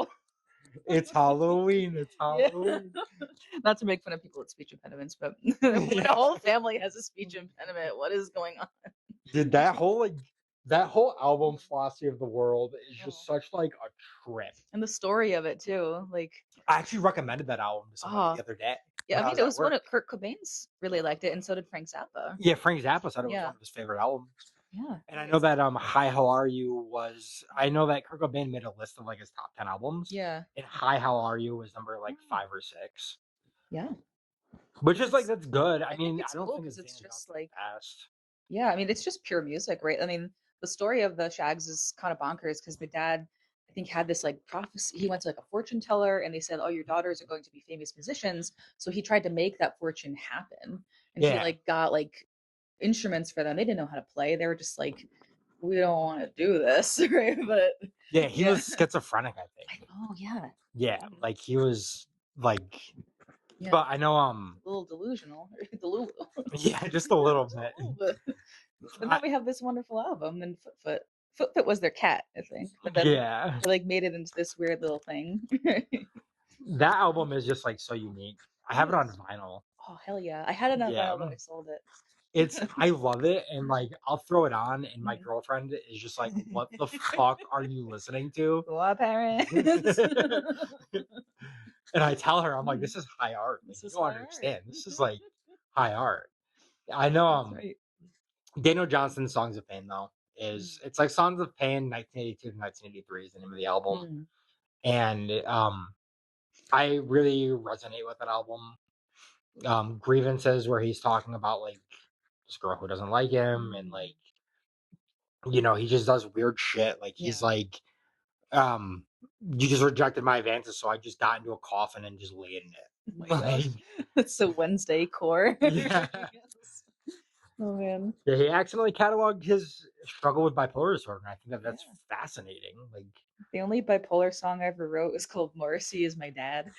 it's Halloween. It's Yeah. Halloween. Not to make fun of people with speech impediments, but when a Yeah. whole family has a speech impediment, what is going on? Dude, that whole album philosophy of the world is just Oh. such like a trip. And the story of it too. Like, I actually recommended that album to somebody oh, the other day yeah, when I I mean, was it at was one work. of Kurt Cobain's really liked it, and so did Frank Zappa. Yeah, Frank Zappa said it was Yeah. one of his favorite albums. Yeah. And I know It's that Hi How Are You was I know that Kurt Cobain made a list of like his top 10 albums. yeah. And Hi How Are You was number like Oh, 5 or 6. yeah. Which is like It's that's good. I I think mean, I it's don't cool think it's because it's Daniel just Johnson's like best. yeah, I mean, it's just pure music, right? I mean, the story of the Shags is kind of bonkers because my dad, I think, had this like prophecy. He went to like a fortune teller and they said, "Oh, your daughters are going to be famous musicians." So he tried to make that fortune happen. And he Yeah. like got like instruments for them. They didn't know how to play. They were just like, "We don't want to do this," right? But Yeah, he yeah. was schizophrenic, I think. Oh yeah. Yeah, Yeah. like he was like Yeah, But I know, a little delusional. Delulu. yeah, just a little Just a bit. little bit. But now I, we have this wonderful album, and Footfoot was their cat, I think. But then yeah, they like made it into this weird little thing. that album is just like so unique. I It have it on is. vinyl. Oh hell yeah! I had it on Yeah, vinyl, but I sold it's it. I love it, and like I'll throw it on, and my Mhm. girlfriend is just like, "What the fuck are you listening to?" Who are parents? And I tell her, I'm like, Mhm. "This is high art. Like This you is don't high art. understand. This is like high art." I know. That's right. Daniel Johnson's "Songs of Pain" though Mm. is it's like "Songs of Pain" 1982 to 1983 is the name of the album, Mm. and I really resonate with that album. Grievances where he's talking about like this girl who doesn't like him, and Mm. like he just does weird shit. Like he's Yeah. like, um, you just rejected my advances, so I just got into a coffin and just laid in Oh my it. god. Like, That's so Wednesday core. yeah. Yes. Oh man. Yeah, he accidentally cataloged his struggle with bipolar disorder, and I think that that's Yeah. fascinating. Like, The only bipolar song I ever wrote was called Morrissey is My Dad.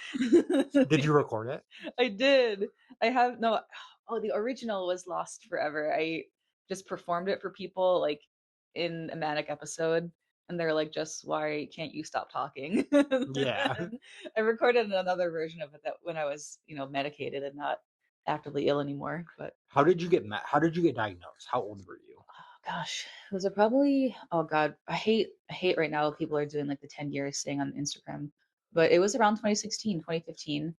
did you record it? I did. I have no. Oh, the original was lost forever. I just performed it for people like in a manic episode, and they're like, "Just why can't you stop talking?" Yeah. And I recorded another version of it that when I was, medicated and not actively ill anymore. But How did you get diagnosed? How old were you? gosh, was it probably? Oh God, I hate right now people are doing like the 10 years thing on Instagram, but it was around 2016, 2015.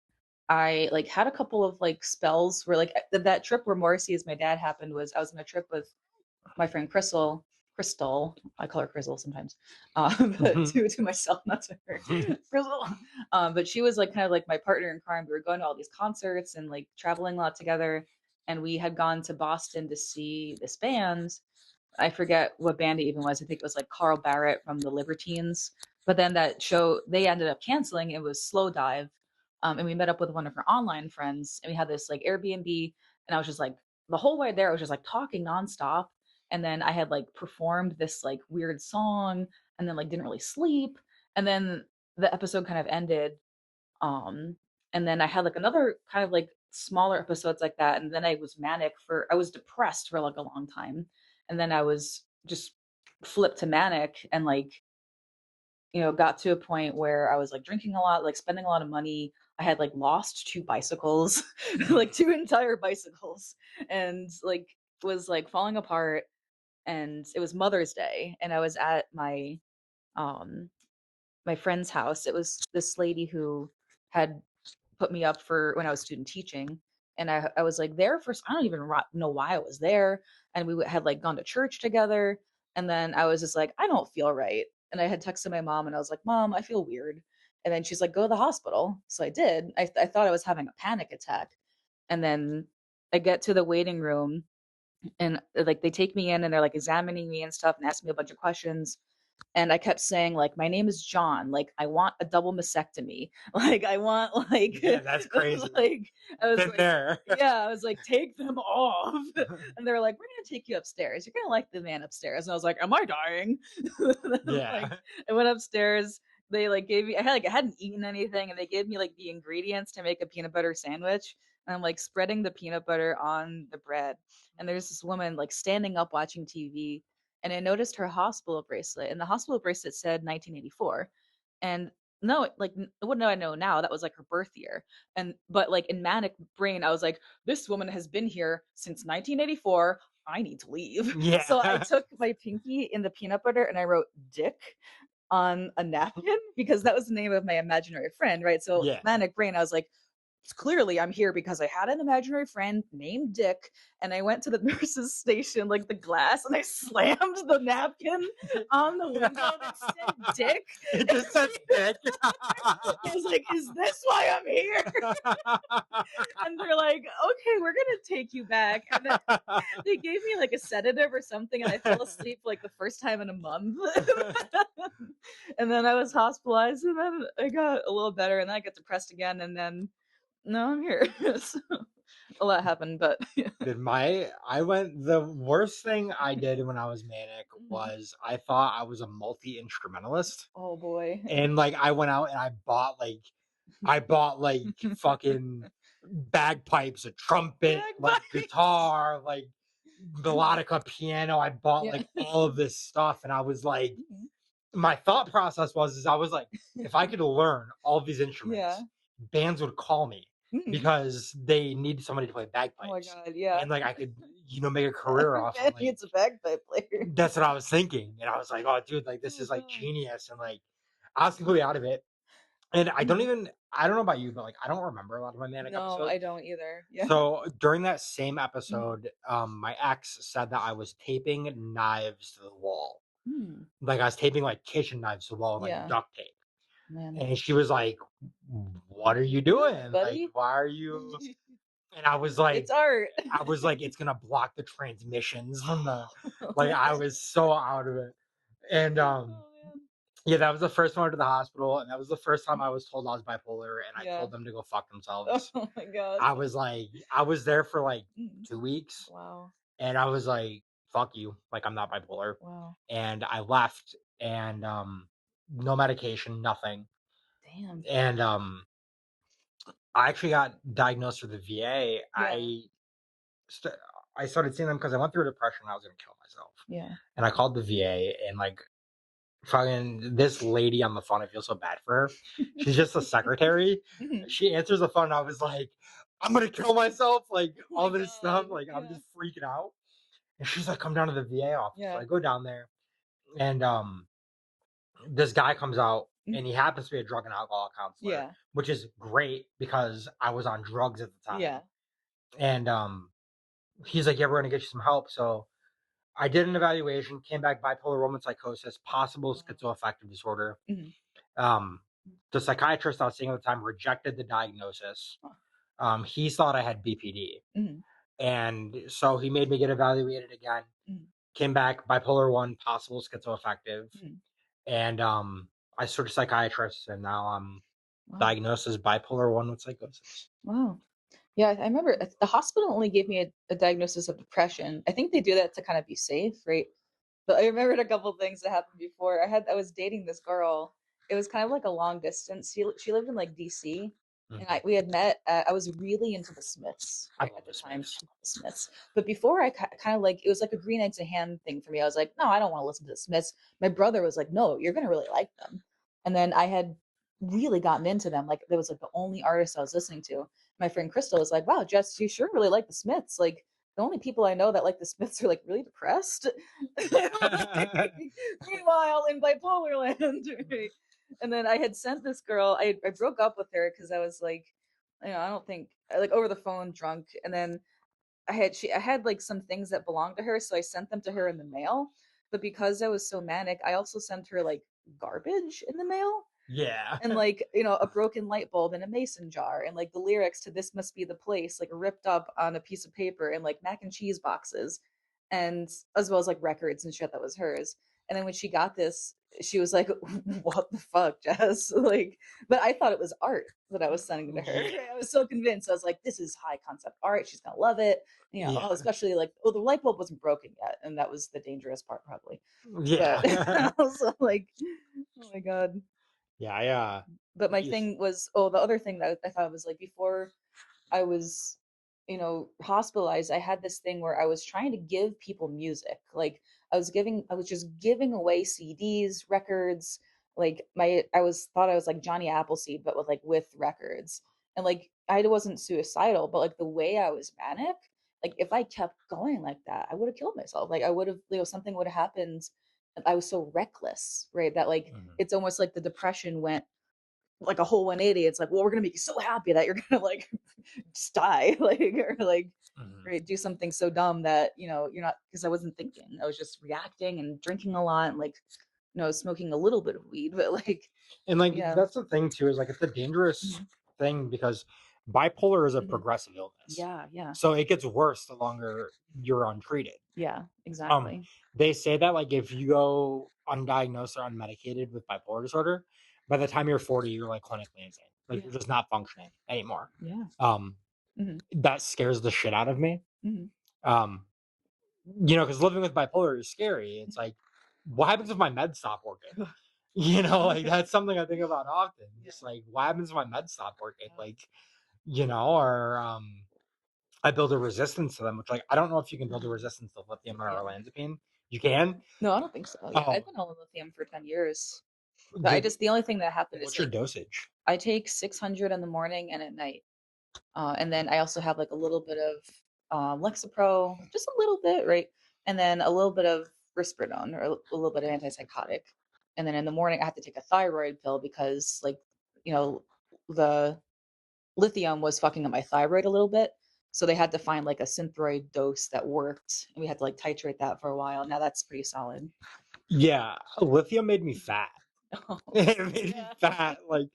I like had a couple of like spells where like that trip where Morrissey is my dad happened was I was on a trip with my friend Crystal, I call her Crystal sometimes, but to myself, not to her, Crystal. But she was like kind of like my partner in crime. We were going to all these concerts and like traveling a lot together, and we had gone to Boston to see this band. I forget what band it even was. I think it was like Carl Barrett from the Libertines. But then that show they ended up canceling. It was Slow Dive, and we met up with one of her online friends, and we had this like Airbnb. And I was just like the whole way there, I was just like talking nonstop. And then I had like performed this like weird song, and then like didn't really sleep. And then the episode kind of ended, um, and then I had like another kind of like smaller episodes like that. And then I was depressed for like a long time. And then I was just flipped to manic and like, got to a point where I was like drinking a lot, like spending a lot of money. I had like lost two bicycles, like two entire bicycles, and like was like falling apart. And it was Mother's Day, and I was at um my friend's house. It was this lady who had put me up for when I was student teaching. And I was like there for, I don't even know why I was there. And we had like gone to church together. And then I was just like, I don't feel right. And I had texted my mom and I was like, Mom, I feel weird. And then she's like, go to the hospital. So I did. I thought I was having a panic attack. And then I get to the waiting room and like they take me in and they're like examining me and stuff and asking me a bunch of questions. And I kept saying like, "My name is John. Like, I want a double mastectomy. Like, I want like, Yeah, that's crazy. like." I was Been like, there. "Yeah." I was like, "Take them off." And they were like, "We're gonna take you upstairs. You're gonna like the man upstairs." And I was like, "Am I dying?" Like, Yeah. I went upstairs. They like gave me. I hadn't eaten anything, and they gave me like the ingredients to make a peanut butter sandwich. And I'm like spreading the peanut butter on the bread. And there's this woman like standing up watching TV, and I noticed her hospital bracelet, and the hospital bracelet said 1984. And no, like, what do I know now? That was like her birth year. And, but like in manic brain, I was like, this woman has been here since 1984. I need to leave. So I Yeah. took my pinky in the peanut butter and I wrote Dick on a napkin because that was the name of my imaginary friend, right? So Yeah. manic brain, I was like, clearly I'm here because I had an imaginary friend named Dick, and I went to the nurse's station, like the glass, and I slammed the napkin on the window that said Dick. It just says dick. I was like, is this why I'm here? And they're like, okay, we're gonna take you back. And then they gave me like a sedative or something, and I fell asleep like the first time in a month. And then I was hospitalized, and then I got a little better, and then I got depressed again, and then no, I'm here. So, a lot happened, but yeah. Did my I went the worst thing I did when I was manic Mhm. was I thought I was a multi-instrumentalist. Oh boy. And like I went out and I bought like fucking bagpipes, a trumpet, like Bagpipes. guitar, like melodica piano. I bought Yeah. like all of this stuff, and I was like, Mhm. my thought process was, is I was like, if I could learn all of these Yeah. instruments, bands would call me Mhm. because they need somebody to play Oh my bagpipes, god, yeah. and like I could, make a career Every off of band like needs a bagpipe player. that's what I was thinking, and I was like, oh, dude, like this Oh is like god. genius, and like I was completely out of it. And Mhm. I don't know about you, but like I don't remember a lot of my manic No, episodes. I don't either. Yeah. So during that same Mhm. episode, my ex said that I was taping knives to the wall. Hmm. Like I was taping like kitchen knives to the wall with like Yeah. duct tape. Man. And she was like, what What are are you you doing, doing? Like, buddy? why are you? And It's art. I was like, it's gonna block the transmissions from the Oh like I man. was so out of it. And Oh man. yeah, that was the first one to the hospital, and that was the first time I was told I was bipolar, and I Yeah. told them to go fuck themselves. Oh my god. I was like, I was there for like Mm. 2 weeks, Wow. and I was like, fuck you, like I'm not bipolar. Wow. And I left, and no medication, nothing. Damn. And I actually got diagnosed with the VA. Yeah. St- I started seeing them because I went through a depression and I was gonna kill myself. Yeah. And I called the VA, and like fucking this lady on the phone, I feel so bad for her. She's just a secretary. Mhm. She answers the phone. I was like, I'm gonna kill myself, like Oh all my this stuff. god. Like I'm Yeah. just freaking out. And she's like, come down to the VA office. So Yeah. I go down there, and this guy comes out, Mhm. and he happens to be a drug and alcohol counselor, Yeah. which is great because I was on drugs at the Yeah. time. And he's like, yeah, we're gonna get you some help. So I did an evaluation, came back bipolar Roman psychosis, possible Wow. schizoaffective disorder. Mhm. Um, the psychiatrist I was seeing at the time rejected the diagnosis. Huh. He thought I had BPD. Mhm. And so he made me get evaluated again. Mhm. Came back bipolar 1, possible schizoaffective. Mhm. And I switched psychiatrists, and now I'm Wow. diagnosed as bipolar 1 with psychosis. Wow. Yeah, I remember the hospital only gave me a diagnosis of depression. I think they do that to kind of be safe, right? But I remembered a couple things that happened before. I was dating this girl. It was kind of like a long distance. She lived in like DC, and Mhm. we had met. I was really into the Smiths I right love at the the time. Smiths. I love the Smiths. But before I kind of like it was like a Green Eggs and Ham thing for me. I was like, no, I don't want to listen to the Smiths. My brother was like, no, you're gonna really like them. And then I had really gotten into them. Like, there was like the only artist I was listening to. My friend Crystal was like, wow, Jess, you sure really like the Smiths. Like, the only people I know that like the Smiths are like really depressed. Meanwhile, in bipolar land, right? And then I had sent this girl. I broke up with her because I was like, I don't think like over the phone, drunk. And then I had like some things that belonged to her, so I sent them to her in the mail. But because I was so manic, I also sent her like garbage in the mail, Yeah. and like a broken light bulb in a mason jar, and like the lyrics to "This Must Be the Place" like ripped up on a piece of paper, and like mac and cheese boxes, and as well as like records and shit that was hers. And then when she got this, she was like, what the fuck, Jess? Like, but I thought it was art that I was sending to her. Yeah. I was so convinced. I was like, this is high concept art, she's gonna love it. Yeah. Especially like, oh, the light bulb wasn't broken yet, and that was the dangerous part probably. But Yeah. I was like, oh my god. Yeah. Yeah. But my Yes. thing was, oh, the other thing that I thought was like before I was, hospitalized, I had this thing where I was trying to give people music. Like, I was just giving away CDs, records. Like, thought I was like Johnny Appleseed, but with records. And like, I wasn't suicidal, but like the way I was manic, like if I kept going like that, I would have killed myself. Like, I would have, something would have happened. I was so reckless, right? That like, Mhm. it's almost like the depression went like a whole 180. It's like, well, we're gonna make you so happy that you're gonna like just die, like, or like, Mhm. right, do something so dumb that you're not, because I wasn't thinking, I was just reacting and drinking a lot and like smoking a little bit of weed, but like, And like yeah. that's the thing too, is like it's a dangerous Mhm. thing because bipolar is a Mhm. progressive illness. Yeah, yeah, So it gets worse the longer you're untreated. yeah, Um, exactly. they say that like if you go undiagnosed or unmedicated with bipolar disorder, by the time you're 40, you're like clinically insane. Like Yeah, you're just not functioning anymore. yeah. Um, Hmm. that scares the shit out of me. Hmm. Um, because living with bipolar is scary. It's like, what happens if my meds stop working? Like that's something I think about often. Yeah, Just like, what happens if my meds stop working? yeah. Like, or I build a resistance to them, which like I don't know if you can build a Mhm. resistance to lithium or Yeah. olanzapine. You can. No, I don't think so. Yeah, I've Oh, been on lithium for 10 years. But the the only thing that happened is what's your like dosage? I take 600 in the morning and at night. And then I also have like a little bit of Lexapro, just a little bit, right? And then a little bit of risperidone or a little bit of antipsychotic. And then in the morning, I have to take a thyroid pill because, like, you know, the lithium was fucking up my thyroid a little bit. So they had to find like a synthroid dose that worked. And we had to like titrate that for a while. Now that's pretty solid. Yeah, lithium made me fat. Oh, It made me yeah. fat. Like,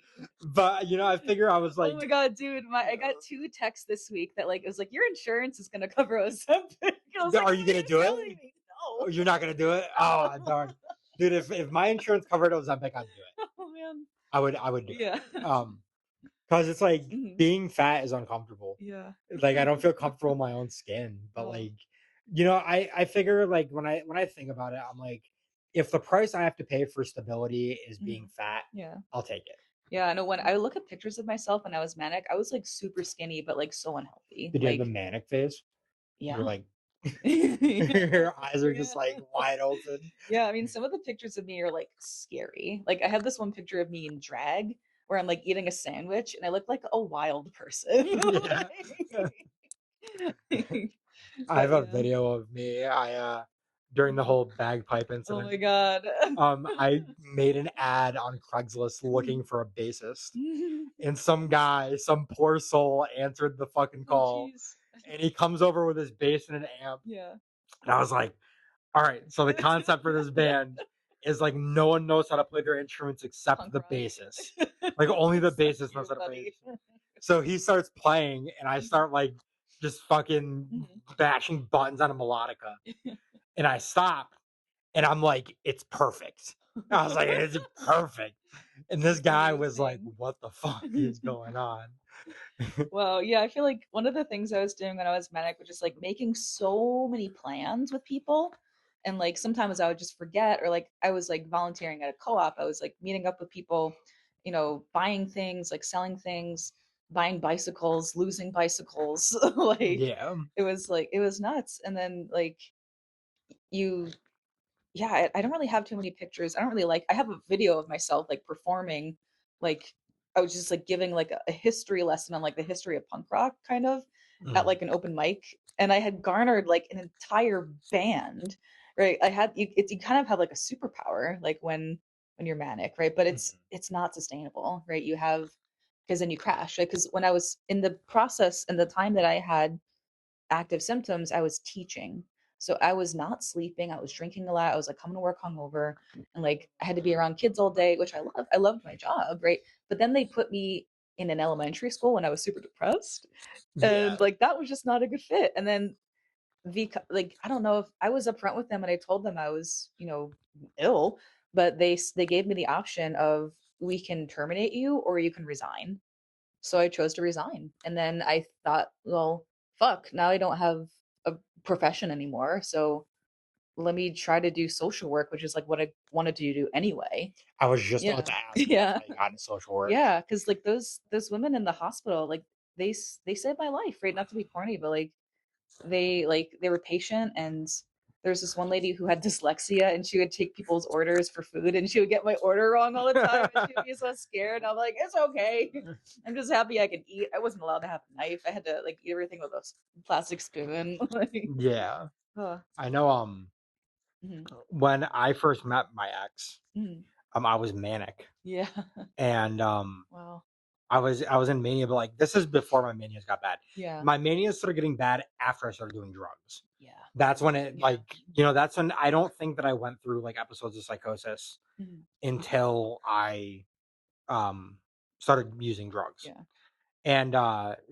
but I figure I was Oh like, my god, dude! I got two texts this week that like it was like your insurance is gonna cover Ozempic. I was like, are what you are gonna you do it? telling me? Oh, No. you're not gonna do it? Oh, darn, dude. If my insurance covered Ozempic, I'd do it. Oh man. I would do Yeah. it. Because it's like Mhm. being fat is uncomfortable. Yeah. Like I don't feel comfortable in my own skin. But Oh. like, I figure like when I think about it, I'm like, if the price I have to pay for stability is being Mhm. fat, Yeah. I'll take it. Yeah. I know when I look at pictures of myself when I was manic, I was like super skinny, but like so unhealthy. Did you have the Like, manic phase? You're yeah. like Yeah. your eyes are just Yeah. like wide open. Yeah, I mean, some of the pictures of me are like scary. Like, I have this one picture of me in drag where I'm like eating a sandwich and I look like a wild person. Yeah. Like, I have but a yeah. video of me. During the Mhm. whole bagpipe Oh incident, my God. I made an ad on Craigslist looking for a bassist. And some guy, some poor soul answered the fucking Oh, call jeez. and he comes over with his bass and an amp. Yeah. And I was like, all right, so the concept for this band is like no one knows how to play their instruments except Punk the rock. bassist. Like only the So bassist knows cute, how to play the buddy. instrument. So he starts playing and I Mhm, start like just fucking mhm. bashing buttons on a melodica. And I stop and I'm like, it's perfect. I was like, it's perfect. And this guy was like, Amazing. what the fuck is going on? Well, yeah, I feel like one of the things I was doing when I was manic was just like making so many plans with people. And like sometimes I would just forget, or like I was like volunteering at a co op. I was like meeting up with people, buying things, like selling things, buying bicycles, losing bicycles. Like Yeah. it was nuts. And then like you yeah, I don't really have too many pictures. I don't really like I have a video of myself like performing like I was just like giving like a history lesson on like the history of punk rock kind of at Mm, like an open mic and I had garnered like an entire band, right? I had you kind of have like a superpower like when you're manic, right? But mm, it's not sustainable, right? You have because then you crash, right? Because when I was in the process and the time that I had active symptoms, I was teaching. So I was not sleeping. I was drinking a lot. I was like coming to work hungover and like I had to be around kids all day, which I love. I loved my job, right? But then they put me in an elementary school when I was super depressed. yeah. And like that was just not a good fit. And then like I don't know if I was upfront with them and I told them I was, ill, but they gave me the option of we can terminate you or you can resign. So I chose to resign. And then I thought, well, fuck, now I don't have a profession anymore. So let me try to do social work, which is like what I wanted to do anyway. I was just about Yeah. to ask if that's Yeah. how you got into social work. Yeah, cuz like those women in the hospital like they saved my life, right? Not to be corny, but they were patient and there's this one lady who had dyslexia and she would take people's orders for food and she would get my order wrong all the time and she would be so scared. I'm like, it's okay. I'm just happy I can eat. I wasn't allowed to have a knife. I had to like eat everything with a plastic spoon. Like, Yeah. oh, I know mhm, when I first met my ex, mhm. I was manic. Yeah. And Wow. I was in mania, but like this is before my manias got bad. Yeah. My manias started getting bad after I started doing drugs. Yeah. That's when it Yeah. like, that's when I don't think that I went through like episodes of psychosis Mhm. until I um started using drugs. Yeah. And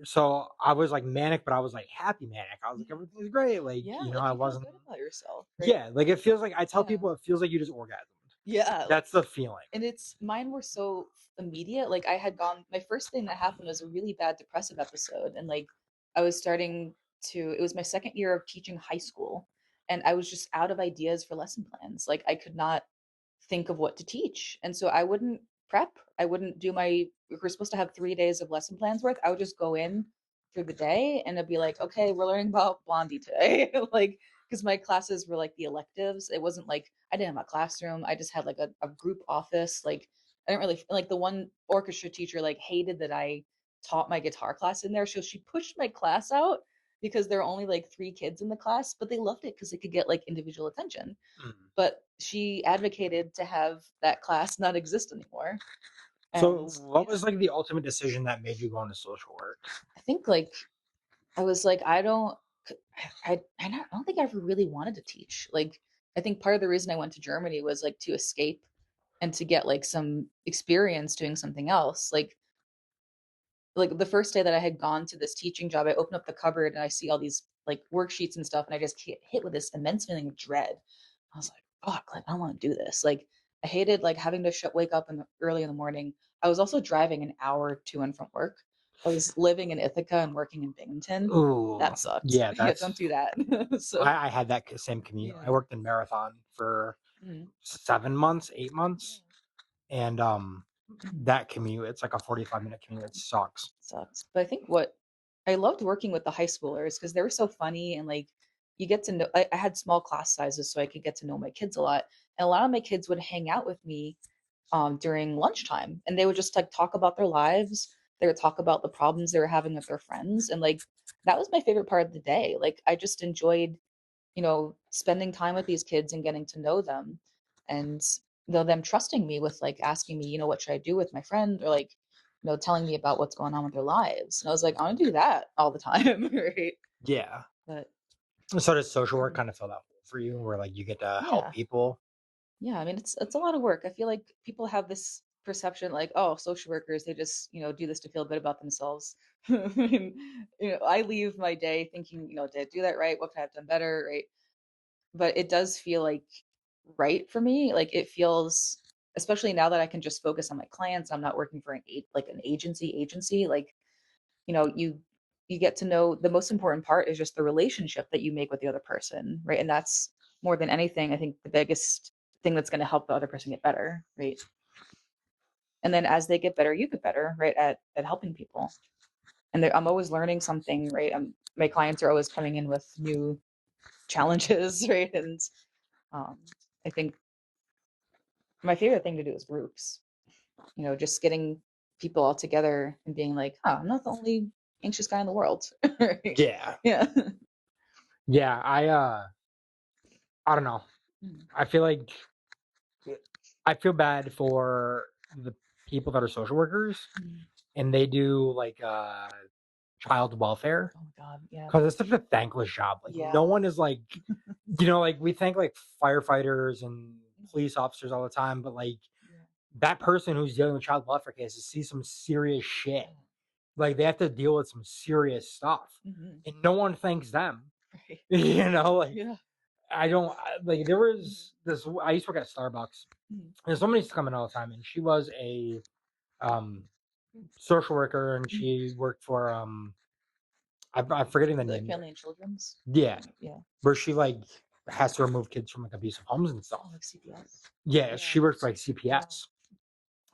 so I was like manic, but I was like happy manic. I was like, Mhm. everything's great. Like, Yeah. Like I you feel wasn't, good about yourself, right? yeah, like it feels like I tell Yeah. people it feels like you just orgasmed. Yeah. Like That's the feeling. and it's mine were so immediate. Like I had gone my first thing that happened was a really bad depressive episode. And like I was starting it was my second year of teaching high school. And I was just out of ideas for lesson plans. Like I could not think of what to teach. And so I wouldn't prep. I wouldn't do my we're supposed to have 3 days of lesson plans worth. I would just go in through the day and it'd be like, okay, we're learning about Blondie today. Like, because my classes were like the electives. It wasn't like I didn't have a classroom. I just had like a group office. Like I didn't really like the one orchestra teacher like hated that I taught my guitar class in there. So she pushed my class out because there were only like 3 kids in the class, but they loved it because they could get like individual attention. Mm. But she advocated to have that class not exist anymore. So And what yeah, was like the ultimate decision that made you go into social work? I think like I was like, I don't think I ever really wanted to teach. Like, I think part of the reason I went to Germany was like to escape and to get like some experience doing something else. Like the first day that I had gone to this teaching job, I open up the cupboard and I see all these like worksheets and stuff, and I just get hit with this immense feeling of dread. I was like, fuck, like I don't want to do this. Like I hated like having to wake up early in the morning. I was also driving an hour to and from work. I was living in Ithaca and working in Binghamton. Ooh, That sucked. yeah, Yeah, don't do that. So I had that same commute. yeah. I worked in Marathon for Mm, 7 months, 8 months, yeah. and Mhm. that commute, it's like a 45-minute commute. It sucks. Sucks. But I think what I loved working with the high schoolers because they were so funny and like you get to know. I had small class sizes so I could get to know my kids a lot. And a lot of my kids would hang out with me during lunchtime and they would just like talk about their lives. They would talk about the problems they were having with their friends. And like that was my favorite part of the day. Like I just enjoyed spending time with these kids and getting to know them and them trusting me with like asking me, what should I do with my friend or like, telling me about what's going on with their lives. And I was like, I want to do that all the time, right? Yeah. But So does social work mhm, kind of fill that hole for you, where like you get to help yeah, people? yeah. I mean, it's a lot of work. I feel like people have this perception like, oh, social workers, they just, do this to feel good about themselves. And, I leave my day thinking, did I do that right? What could I have done better? Right. But it does feel like right for me. Like it feels, especially now that I can just focus on my clients. I'm not working for an agency. Like, you get to know the most important part is just the relationship that you make with the other person, right? And that's more than anything, I think the biggest thing that's going to help the other person get better, right? And then as they get better, you get better, right? At helping people. And I'm always learning something, right? My clients are always coming in with new challenges, right? And um, I think my favorite thing to do is groups. Just getting people all together and being like, "Oh, I'm not the only anxious guy in the world." Right? Yeah. Yeah. Yeah, I don't know. Mm, I feel like I feel bad for the people that are social workers mm. and they do like child welfare, Oh my God. Yeah. because it's such a thankless job. Like no Yeah. one is like, like we thank like firefighters and Mm, police officers all the time, but like yeah. that person who's dealing with child welfare cases sees some serious shit. Yeah. Like they have to deal with some serious stuff, Hmm. and no one thanks them. Right. Like Yeah. I don't like. There Mhm, was this. I used to work at Starbucks, mhm, and somebody used to come in all the time, and she was a um social worker, and mhm. she worked for I'm forgetting the Like name. family and children's. Yeah, Yeah. where she like has to remove kids from like abusive homes and Oh, stuff. like CPS. Yeah, Yeah. she worked for like Wow. CPS,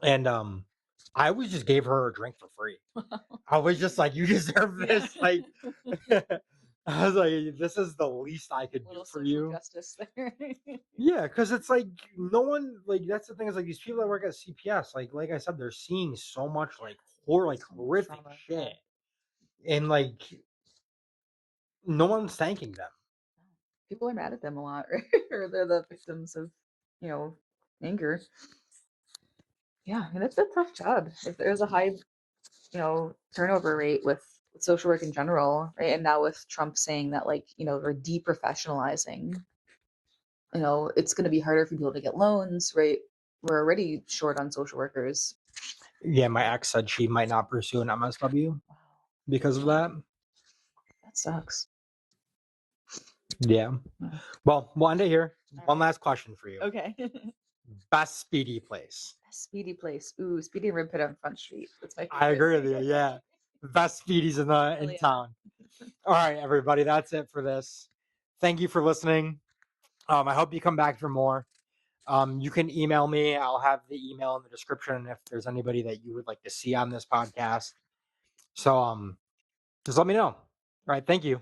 and I always just gave her a drink for free. I was just like, "You deserve Yeah. this." Like, I was like, "This is the least I could do Little for social you." justice there. Yeah, because it's like no one like that's the thing is like these people that work at CPS, like I said, they're seeing so much like So much horrific trauma. Yeah. shit, and like no one's thanking them. People are mad at them a lot, right? Or they're the victims of, you know, anger. Yeah, and it's a tough job. If there's a high, turnover rate with social work in general, right? And now with Trump saying that like, we're deprofessionalizing, it's going to be harder for people to get loans, right? We're already short on social workers. Yeah, my ex said she might not pursue an MSW Wow, because of that. that sucks. Yeah. Wow. Well, we'll end it here. All One right. last question for you. Okay. Best speedy place. Speedy place. Ooh, Speedy Rib Pit on Front Street. That's my I favorite. agree with you. Yeah. Best speedies Hell in yeah. town. All right, everybody. That's it for this. Thank you for listening. I hope you come back for more. You can email me. I'll have the email in the description if there's anybody that you would like to see on this podcast. So just let me know. All right, thank you.